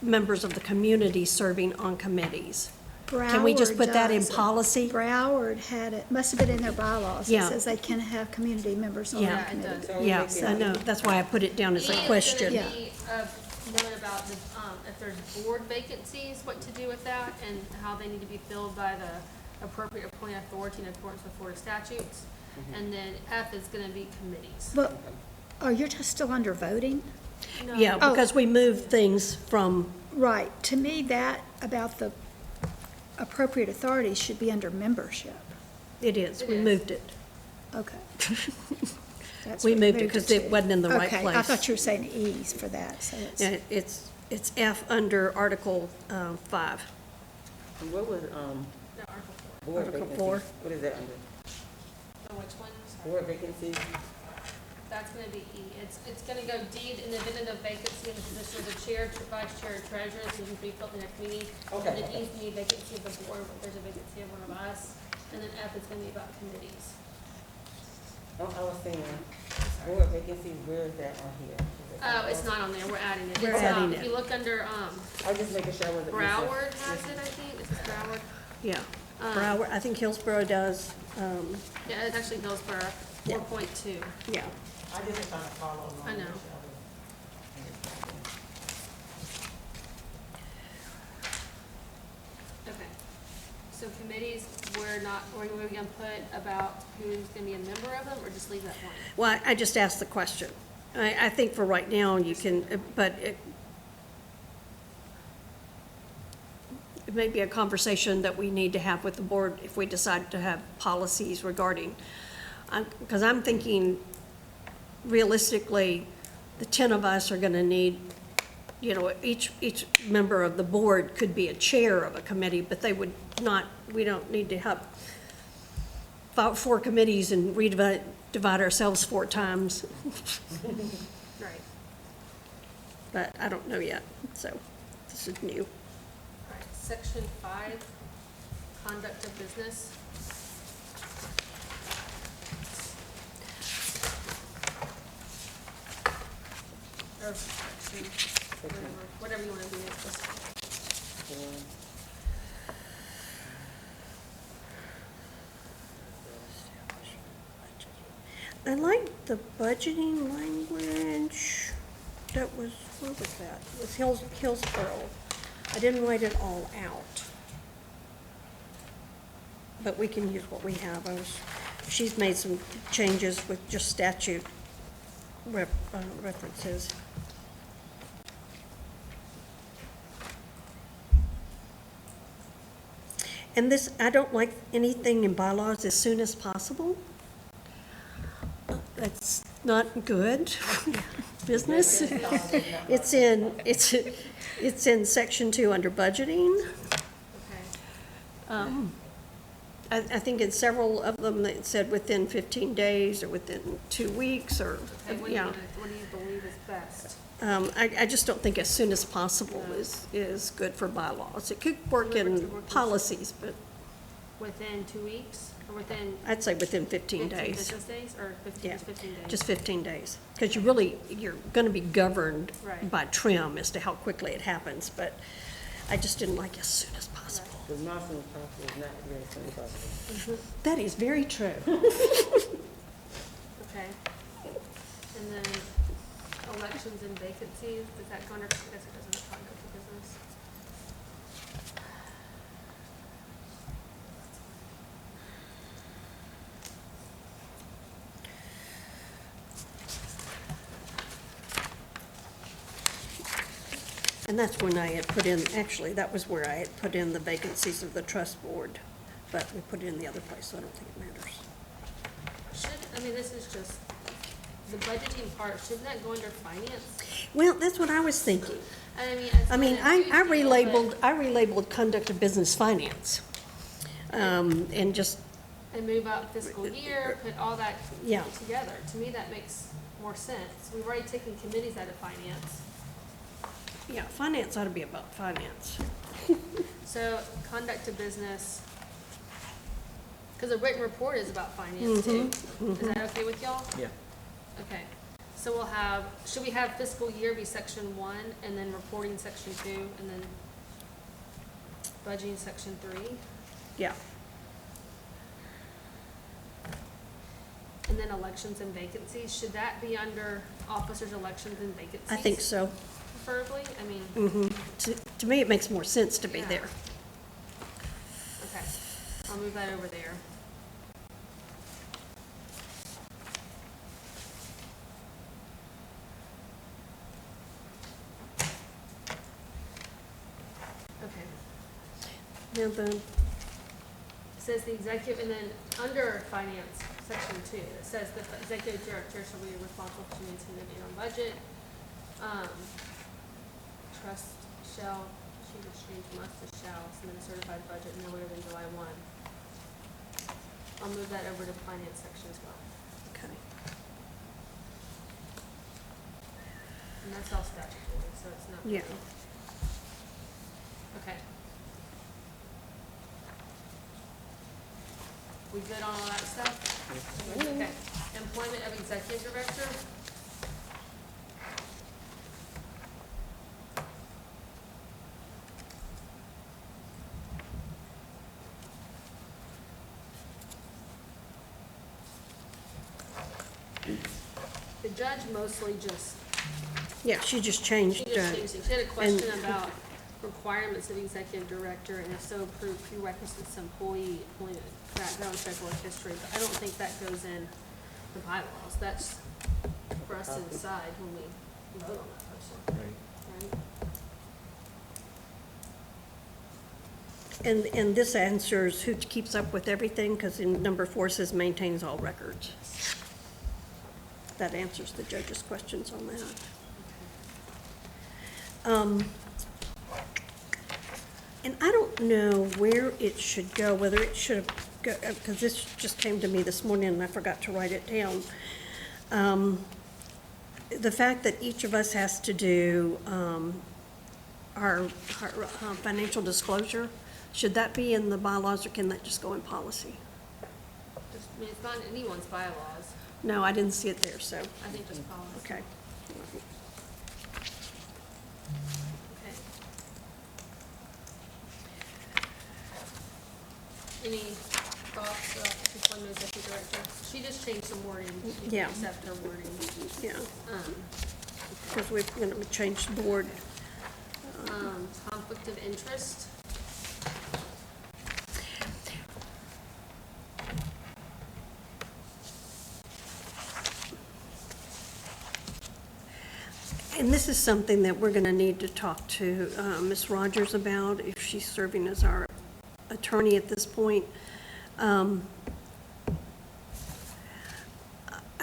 members of the community serving on committees. Can we just put that in Broward does. policy? Broward had it, must have been in their bylaws. It Yeah. says they can have community members on Yeah. their Yeah, it committee. does. Yes, I know, that's why I put it down as a E question. is gonna be, known about the, if there's board vacancies, what to do with that, and how they need to be filled by the appropriate appointed authority in accordance with Florida statutes. And then F is gonna be committees. But, oh, you're just still under voting? No. Yeah, Oh. because we moved things from, Right. To me, that about the appropriate authorities should be under membership. it is, It we is. moved it. Okay. That's We what moved it 'cause it to. wasn't in the right Okay, I place. thought you were saying E's for that, so it's. Yeah, it's F under Article 5. And what was, No, Article 4. board Article vacancies? 4. What is that under? So which one? Sorry. Board vacancies? That's gonna be E. It's gonna go D, in the event of vacancy in the position of the chair, vice chair, or treasurer, so you can be filled in a committee. Okay, And then okay. E is gonna be vacancy of the board, if there's a vacancy of one of us. And then F is gonna be about committees. Oh, I was saying, board vacancies, where is that on here? Is it- Oh, it's not on there, we're adding it. We're It's, adding If it. you look under, I was just making sure I wasn't missing. Broward has it, I think, this is Broward. Yeah. Um, Broward, I think Hillsborough does, Yeah, it's actually Hillsborough, Yeah. 4.2. yeah. I didn't find a follow along. I know. Okay. So committees, we're gonna put about who's gonna be a member of them, or just leave that one? Well, I just asked the question. I think for right now, you can, but it may be a conversation that we need to have with the board if we decide to have policies regarding, because I'm thinking realistically, the 10 of us are going to need, you know, each member of the board could be a chair of a committee, but they would not, we don't need to have 4 committees and divide ourselves 4 times, Right. but I don't know yet, so this is new. All right, section 5, conduct of business. Or section, whatever you want to do, it's just, I like the budgeting language. That was, where was that? It was Hillsborough. I didn't write it all out. But we can use what we have. She's made some changes with just statute references. And this, I don't like anything in bylaws as soon as possible. That's not good business. It's in section 2 under budgeting. okay. I think in several of them, it said within 15 days or within 2 weeks or, Okay, what do you yeah. what do you believe is best? I just don't think as soon as possible is good for bylaws. It could work in policies, but Within 2 weeks, or within I'd say within 15 15 days. business days, or 15, Yeah, just 15 days? just 15 days. Because you're going to be governed Right. by trim as to how quickly it happens, but I just didn't like as soon as possible. The maximum possible is not very soon possible. That is very true. Okay. And then elections and vacancies, does that go under, I guess it does under conduct of business? And that's when I had put in, actually, that was where I had put in the vacancies of the trust board, but we put it in the other place, so I don't think it matters. Should, I mean, this is just, the budgeting part, shouldn't that go under finance? Well, that's what I was thinking. I mean, it's I mean, not a I huge deal, I relabeled conduct of business finance. And just, but- And move out fiscal year, put all that Yeah. together. To me, that makes more sense. We've already taken committees out of finance. yeah, finance ought to be about finance. So conduct of business, Because the written report is about finance too. Is that okay with y'all? Yeah. Okay, so we'll have, should we have fiscal year be section 1, and then reporting section 2, and then budgeting section 3? Yeah. And then elections and vacancies, should that be under officers' elections and vacancies? I think so. Preferably, I mean, To me, it makes more sense to be Yeah. there. okay, I'll move that over there. Okay. Now, the, It says the executive, and then under finance, section 2, it says the executive director shall be responsible to maintain the annual budget. Trust shall, she just changed must to shall, submit a certified budget no later than July 1. I'll move that over to finance section as well. okay. And that's all statutory, so it's not. Yeah. Okay. We good on all that stuff? Okay. Employment of executive director? The judge mostly just, Yeah, she just she changed, just changed it. She had a and- question about requirements of executive director, and if so, approved prerequisites, employee, employment, background check, work history, but I don't think that goes in the bylaws. That's for us to decide when we vote on that person, right? and this answers who keeps up with everything, because in number 4 says maintains all records. That answers the judge's questions on that. And I don't know where it should go, whether it should have, because this just came to me this morning and I forgot to write it down. The fact that each of us has to do our financial disclosure, should that be in the bylaws or can that just go in policy? Just, I mean, it's not in anyone's bylaws, No, I didn't see it there, so, I think just policy. okay. Okay. Any thoughts about employment of executive director? She just changed some wording. You can Yeah. accept her wording. Yeah, Um, because we're going to change the board. conflict of interest. And this is something that we're going to need to talk to Ms. Rogers about, if she's serving as our attorney at this point. I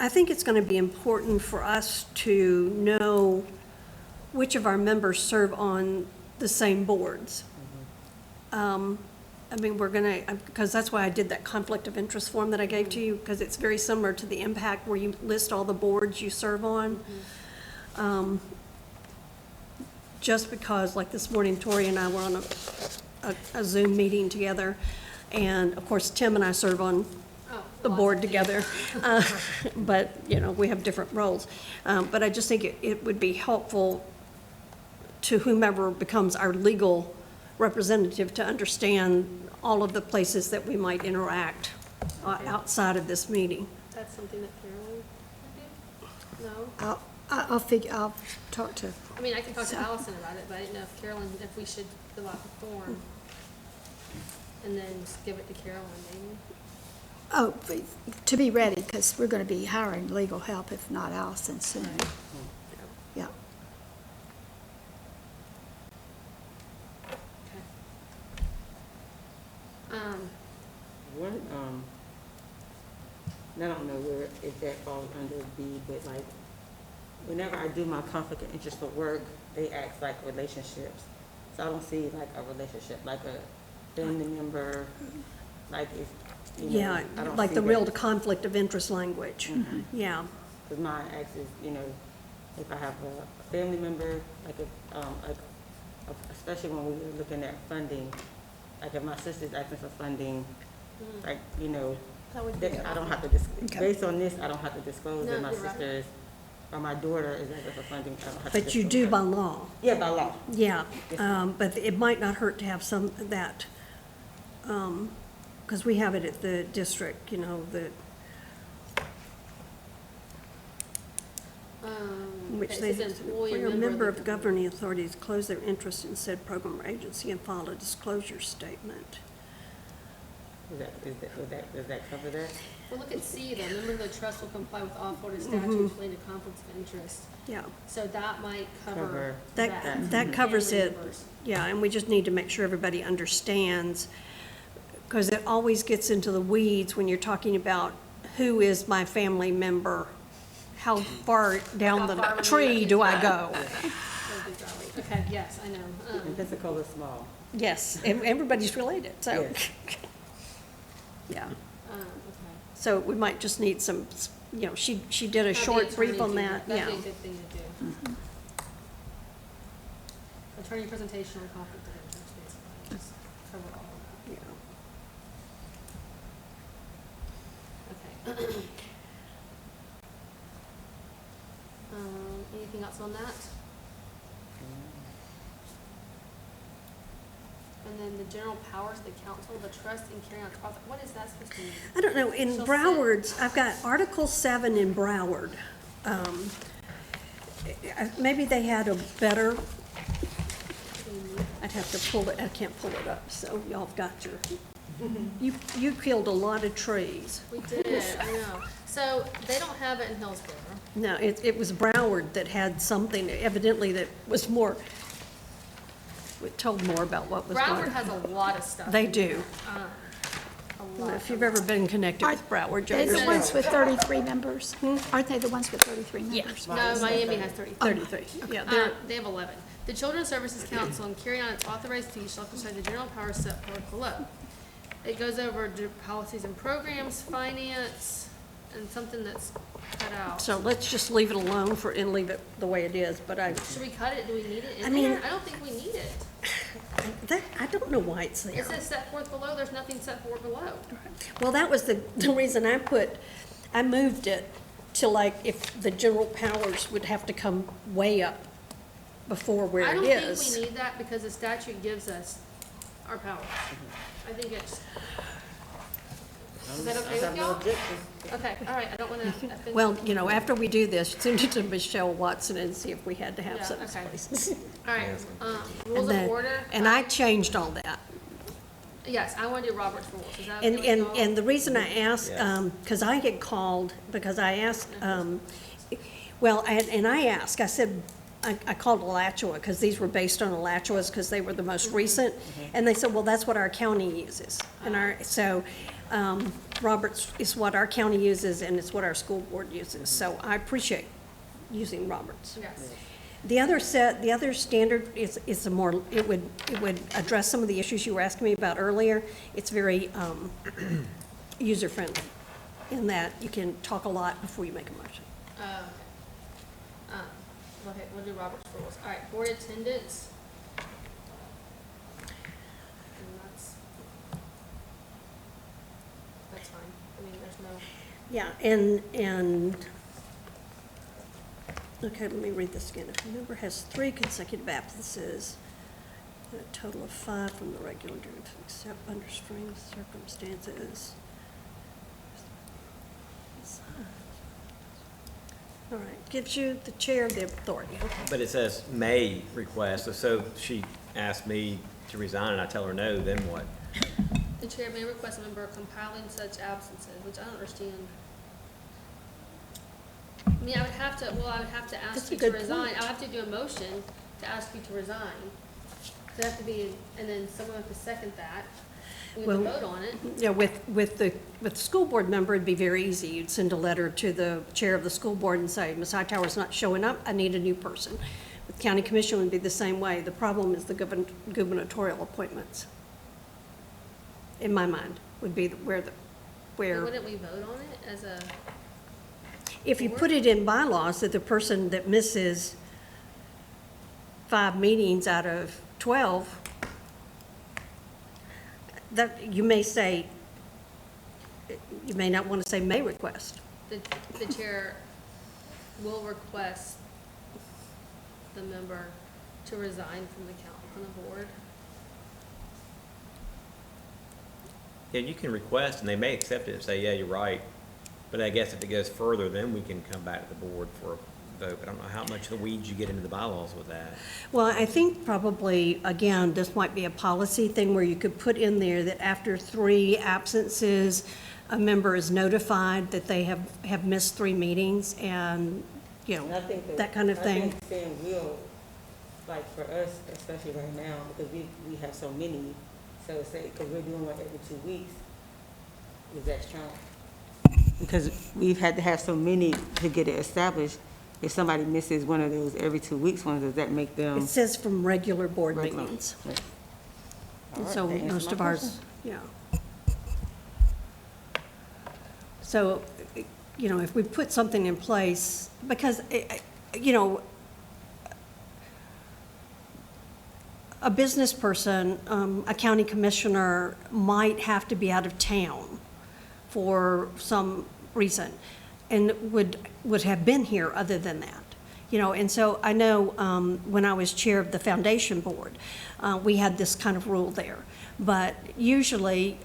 think it's going to be important for us to know which of our members serve on the same boards. I mean, we're going to, because that's why I did that conflict of interest form that I gave to you, because it's very similar to the impact where you list all the boards you serve on. Just because, like this morning, Tori and I were on a Zoom meeting together, and of course, Tim and I serve on Oh, the lots board of together, but, you know, we have different roles. But I just think it would be helpful to whomever becomes our legal representative to understand all of the places that we might interact outside of this meeting. That's something that Carolyn would do? No? I'll talk to, I mean, I can talk to Allison about it, but I didn't know if Carolyn, if we should fill out the form and then just give it to Carolyn, maybe? oh, to be ready, because we're going to be hiring legal help, if not Allison, soon. Yeah. Okay. One, I don't know where, if that falls under B, but like, whenever I do my conflict of interest for work, they ask like relationships. So I don't see like a relationship, like a family member, like if, you know, Yeah, I don't like see the real that. conflict of interest language. Yeah, Because mine asks is, you know, if I have a family member, like especially when we were looking at funding, like if my sister's asking for funding Like, you know, That would be that I don't have to, Okay. based on this, I don't have to disclose No, that my you're right. sisters or my daughter is eligible for funding. I don't have to But you disclose do that. by law, Yeah, by law. yeah. Yes, ma'am. But it might not hurt to have some of that, because we have it at the district, you know, the, which okay, they, it says employee where a member of the- governing authorities close their interest in said program or agency and file a disclosure statement. Does that cover that? Well, look at C, though, member of the trust will comply with all Florida statutes related to conflicts of interest. Yeah, So that might cover Cover that. that covers Family it. members. Yeah, and we just need to make sure everybody understands, because it always gets into the weeds when you're talking about who is my family member, how far down How the far tree removed do I is go? Okay, yes, I know. And Pensacola's small. Yes, and everybody's related, so, Yes. yeah. Okay. So we might just need some, you know, she did a Have the short brief attorney on do that, yeah. That'd be a good thing to do. Attorney presentation on conflict of interest, basically, just cover all of Yeah. that. Okay. Anything else on that? And then the general powers of the council, the trust, and carrying out, what is that supposed to mean? I don't know, in Shall Broward's, I've got Article 7 in Broward. Maybe they had a better, I'd have to pull it, I can't pull it up, so y'all have got your, you killed a lot of trees. We did, I know. So they don't have it in Hillsborough. No, it was Broward that had something evidently that was more, it told more about what was going Broward on. has a lot of stuff. They in do. there. A lot. If you've ever been connected with Broward, They're you'll the ones with 33 members? Aren't they the ones with 33 Yeah. members? No, Miami has 33. 33, yeah, they're, They have 11. The Children's Services Council, in carrying on its authorized duties, shall exercise the general powers set forth below. It goes over policies and programs, finance, and something that's cut out. so let's just leave it alone for, and leave it the way it is, but Should we cut it? Do we need it I in mean- there? I don't think we need it. I don't know why it's It there. says set forth below. There's nothing set forth below. Well, that was the reason I moved it to like, if the general powers would have to come way up before where I it don't is. think we need that because the statute gives us our powers. I think it's, is that okay with y'all? Okay, all right, I don't want to offend. Well, you know, after we do this, send it to Michelle Watson and see if we had to have Yeah, some okay. places. All right, rules And of then- order. And I changed all that. Yes, I want to do Robert's rules. Is that okay And, with and, y'all? and the reason I asked, Yes. because I had called, because I asked, well, and I asked, I said, I called Alachua, because these were based on Alachua's, because they were the most recent, and they said, well, that's what our county uses. And so, Roberts is what our county uses, and it's what our school board uses, so I appreciate using Roberts. Yes. The other standard is a more, it would address some of the issues you were asking me about earlier. It's very user-friendly in that you can talk a lot before you make a motion. Okay, we'll do Robert's rules. All right, board attendance. And that's fine. I mean, there's no, Yeah, and, okay, let me read this again. If a member has 3 consecutive absences, a total of 5 from the regular duty, except under extreme circumstances. All right, gives you the chair the authority, okay. But it says may request, so she asked me to resign and I tell her no, then what? the chair may request a member compiling such absences, which I don't understand. I mean, I would have to That's ask a you to good resign. point. I would have to do a motion to ask you to resign. So it have to be, and then someone have to second that. We have to Well, vote on it. Yeah, with the school board member, it'd be very easy. You'd send a letter to the chair of the school board and say, Ms. Hightower's not showing up, I need a new person. With county commission would be the same way. The problem is the gubernatorial appointments. In my mind, would be where, But where, wouldn't we vote on it as a, if you put it in bylaws that the person that misses 5 meetings out of 12, that, you may say, You may not want to say may request. The chair will request the member to resign from the board. Yeah, you can request, and they may accept it and say, yeah, you're right. But I guess if it goes further, then we can come back to the board for a vote. But I don't know how much of the weeds you get into the bylaws with that. Well, I think probably, again, this might be a policy thing where you could put in there that after 3 absences, a member is notified that they have missed 3 meetings and, you And I know, think that kind of I thing. think saying will, like for us, especially right now, because we have so many, so say, because we're doing one every 2 weeks, is that strong? Because we've had to have so many to get it established. If somebody misses one of those every 2 weeks, does that make them? It says from regular board regular? meetings. Right. All And right, so that answers most my of ours, question. yeah. So, you know, if we put something in place, because, you know, a business person, a county commissioner might have to be out of town for some reason and would have been here other than that. You know, and so I know when I was chair of the foundation board, we had this kind of rule there. But usually,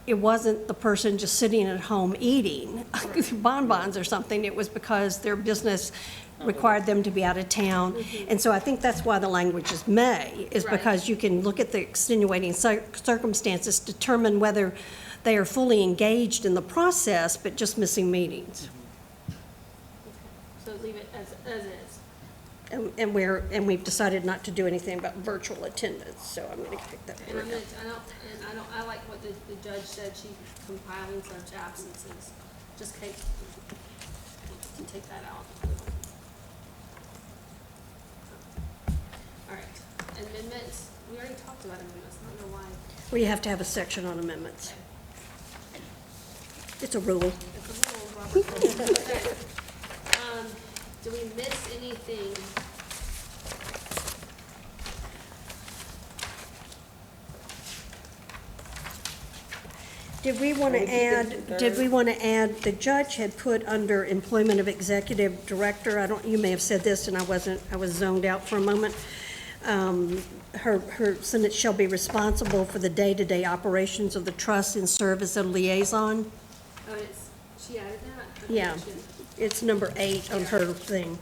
it wasn't the person just sitting at home eating bonbons or something. It was because their business required them to be out of town. And so I think that's why the language is may, is Right. because you can look at the extenuating circumstances, determine whether they are fully engaged in the process, but just missing meetings. So leave it as is. And we've decided not to do anything about virtual attendance, so I'm gonna kick that And word out. I like what the judge said, she's compiling such absences, just take that out. All right, amendments, we already talked about amendments, I don't know why. We have to have a section on amendments. It's a rule. It's a little rubber. Okay. Do we miss anything? Did we want to add, the judge had put under employment of executive director, you may have said this and I was zoned out for a moment. Her sentence shall be responsible for the day-to-day operations of the trust and serve as a liaison. Oh, she added that? Okay, Yeah, it's number 8 on her thing.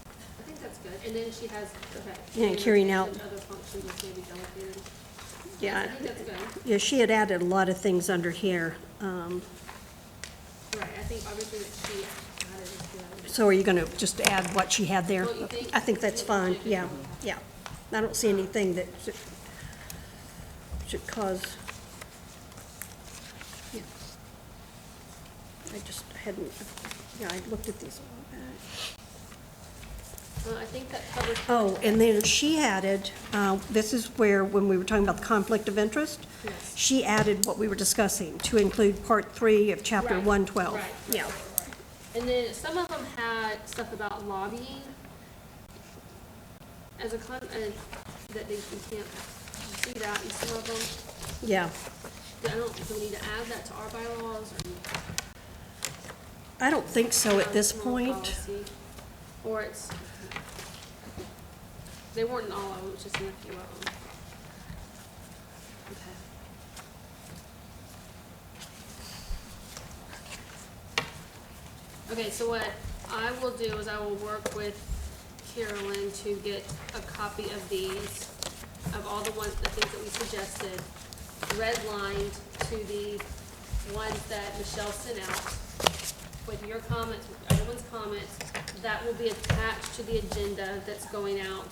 I think that's good, and then she has, okay. Yeah, carrying out- Other functions which may be delegated. I Yeah, think that's good. yeah, she had added a lot of things under here. Right, I think everything that she added is good. So are you going to just add what she had there? Don't you think? I think that's fine, yeah, yeah. I don't see anything that should cause, yeah. I just hadn't, yeah, I looked at these a while back. Well, I think that covers. Oh, and then she added, this is where, when we were talking about the conflict of interest, Yes. she added what we were discussing, to include Part 3 of Chapter Right, 112. right, Yeah. right. And then some of them had stuff about lobbying as a and that you can't see that in some of them. Yeah. Do we need to add that to our bylaws or? I don't think so at this More point. policy? Or it's, they weren't in all of them, it's just in a few of them. Okay. Okay, so what I will do is I will work with Carolyn to get a copy of these, of all the things that we suggested, redlined to the ones that Michelle sent out with your comments, with everyone's comments. That will be attached to the agenda that's going out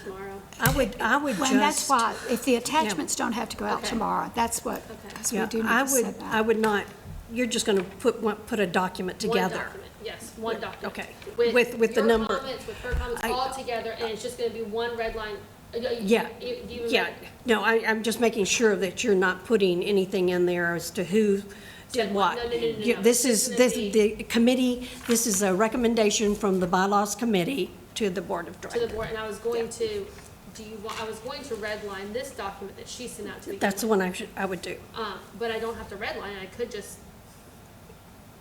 tomorrow. I would Well, and that's just, why, if the attachments don't have to go out Okay. tomorrow, that's what, Okay. because we yeah, do need I to set would, that. I would not, you're just going to put a document together. One document, yes, one document. Okay. With the number. Your comments, with her comments, I- all together, and it's just gonna be one red line. Yeah, Do you yeah. remember? No, I'm just making sure that you're not putting anything in there as to who Said did what? what. No, no, no, no, Yeah, no. This It's is, gonna the committee, this is a recommendation from the bylaws committee to the board of To the directors. board, and I was going to, I was going to redline this document that she sent out to me. That's the one I would do. But I don't have to redline, I could just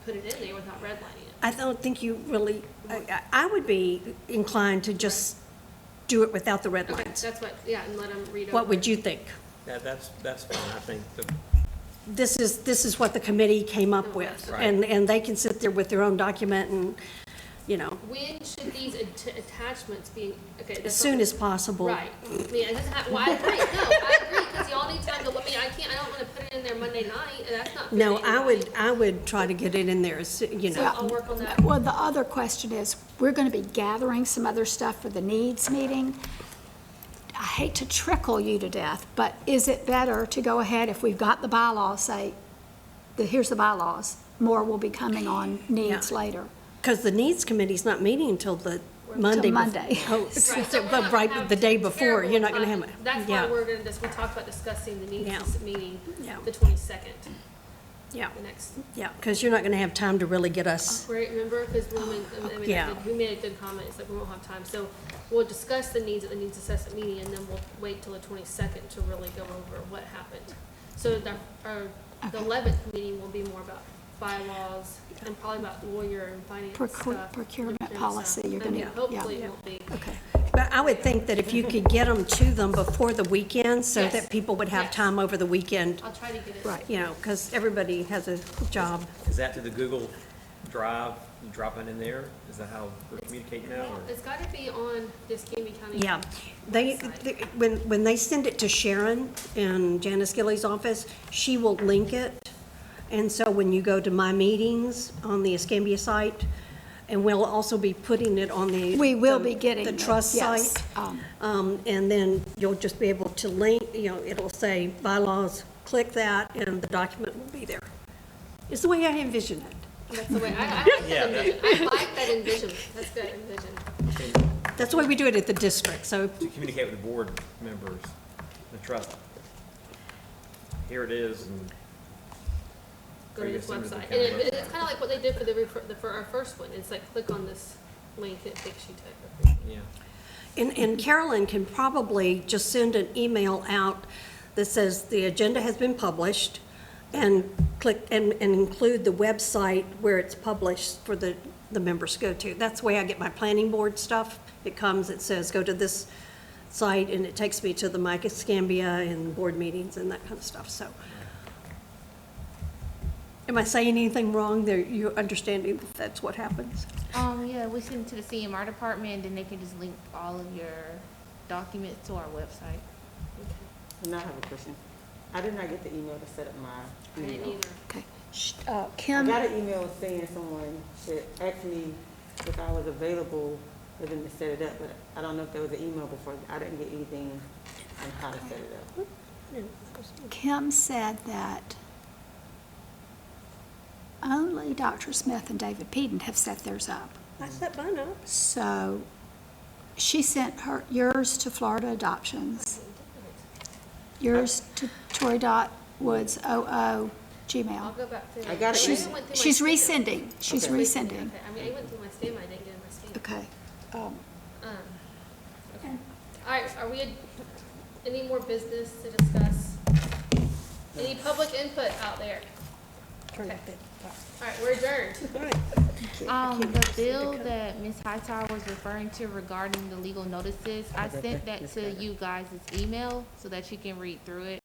put it in there without redlining it. I don't think you really, I would be inclined to just do it without the red Okay, lines. that's what, yeah, and let them read over. What would you think? That's fine, I think. This is what the committee came up with. Right. And they can sit there with their own document and, you know, When should these attachments be, okay. as that's soon not- as possible. Right, I mean, it doesn't have, well, I agree, no, I agree, because y'all need time to, I mean, I don't wanna put it in there Monday night, and that's not. fair No, to I anybody. would try to get it in there, you So know. I'll work on that. Well, the other question is, we're going to be gathering some other stuff for the needs meeting. I hate to trickle you to death, but is it better to go ahead if we've got the bylaws, say, here's the bylaws, more will be coming on needs Yeah. later? Because the needs committee's not meeting until the Monday. Monday. Oh, Right, so we're not but gonna right, have the day before, you're not gonna terrible have time. it. That's why Yeah, we're gonna, we talked about discussing the Yeah. needs meeting, Yeah. the 22nd, yeah, the next. yeah, because you're not gonna have time to really get us, Right, remember, because Yeah. we made a good comment, it's like we won't have time, so we'll discuss the needs at the needs assessment meeting, and then we'll wait till the 22nd to really go over what happened. So the 11th meeting will be more about bylaws, and probably about lawyer and finance stuff. Procurement and policy, stuff. you're I mean, gonna- hopefully yeah. it won't be. Okay. but I would think that if you could get them to them before the weekend, so Yes. that people would have Yes. time over the weekend, I'll try to get it. Right. you know, because everybody has a job. Is that to the Google Drive, you drop it in there? Is that how we're communicating now, or? It's gotta be on this Escambia County. Yeah, website. when they send it to Sharon in Janice Gilly's office, she will link it. And so when you go to My Meetings on the Escambia site, and we'll also be putting it on the. We will be getting The it, trust yes. site. And then you'll just be able to link, you know, it'll say bylaws, click that, and the document will be there. It's the way I envision it. That's the way, I like Yeah, that envision, I like that envision, that's good, envision. That's the way we do it at the district, so, To communicate with the board members, the trust. Here it is, and. Go to this Or you assume website, it's and the county it's kinda like what they did for our first one, it's like, click on this link, and it takes you to everything. Yeah. and Carolyn can probably just send an email out that says the agenda has been published, and click, and include the website where it's published for the members to go to. That's the way I get my planning board stuff. It comes, it says, go to this site, and it takes me to the Mike Escambia and board meetings and that kind of stuff, so. Am I saying anything wrong there? You understanding that that's what happens? Yeah, we send it to the CMR department, and then they can just link all of your documents to our website. And I have a question. I did not get the email to set up my I didn't email. either. Okay. I Kim, got an email saying someone should ask me if I was available for them to set it up, but I don't know if there was an email before. I didn't get anything on how to set it up. Kim said that only Dr. Smith and David Peden have set theirs up. I set mine up. So she sent yours to Florida Adoptions, yours to Tori.Woods, I'll Gmail. go back through. I got it. Maybe She's, it went through my she's spam. resending, she's Okay. resending. Okay, I mean, it went through my spam, I didn't get it in my spam. Okay. Okay. All right, are we, any more business to discuss? Any public input out there? Turn it All right, we're adjourned. The bill that Ms. Hightower was referring to regarding the legal notices, I sent that to you guys' email so that you can read through it.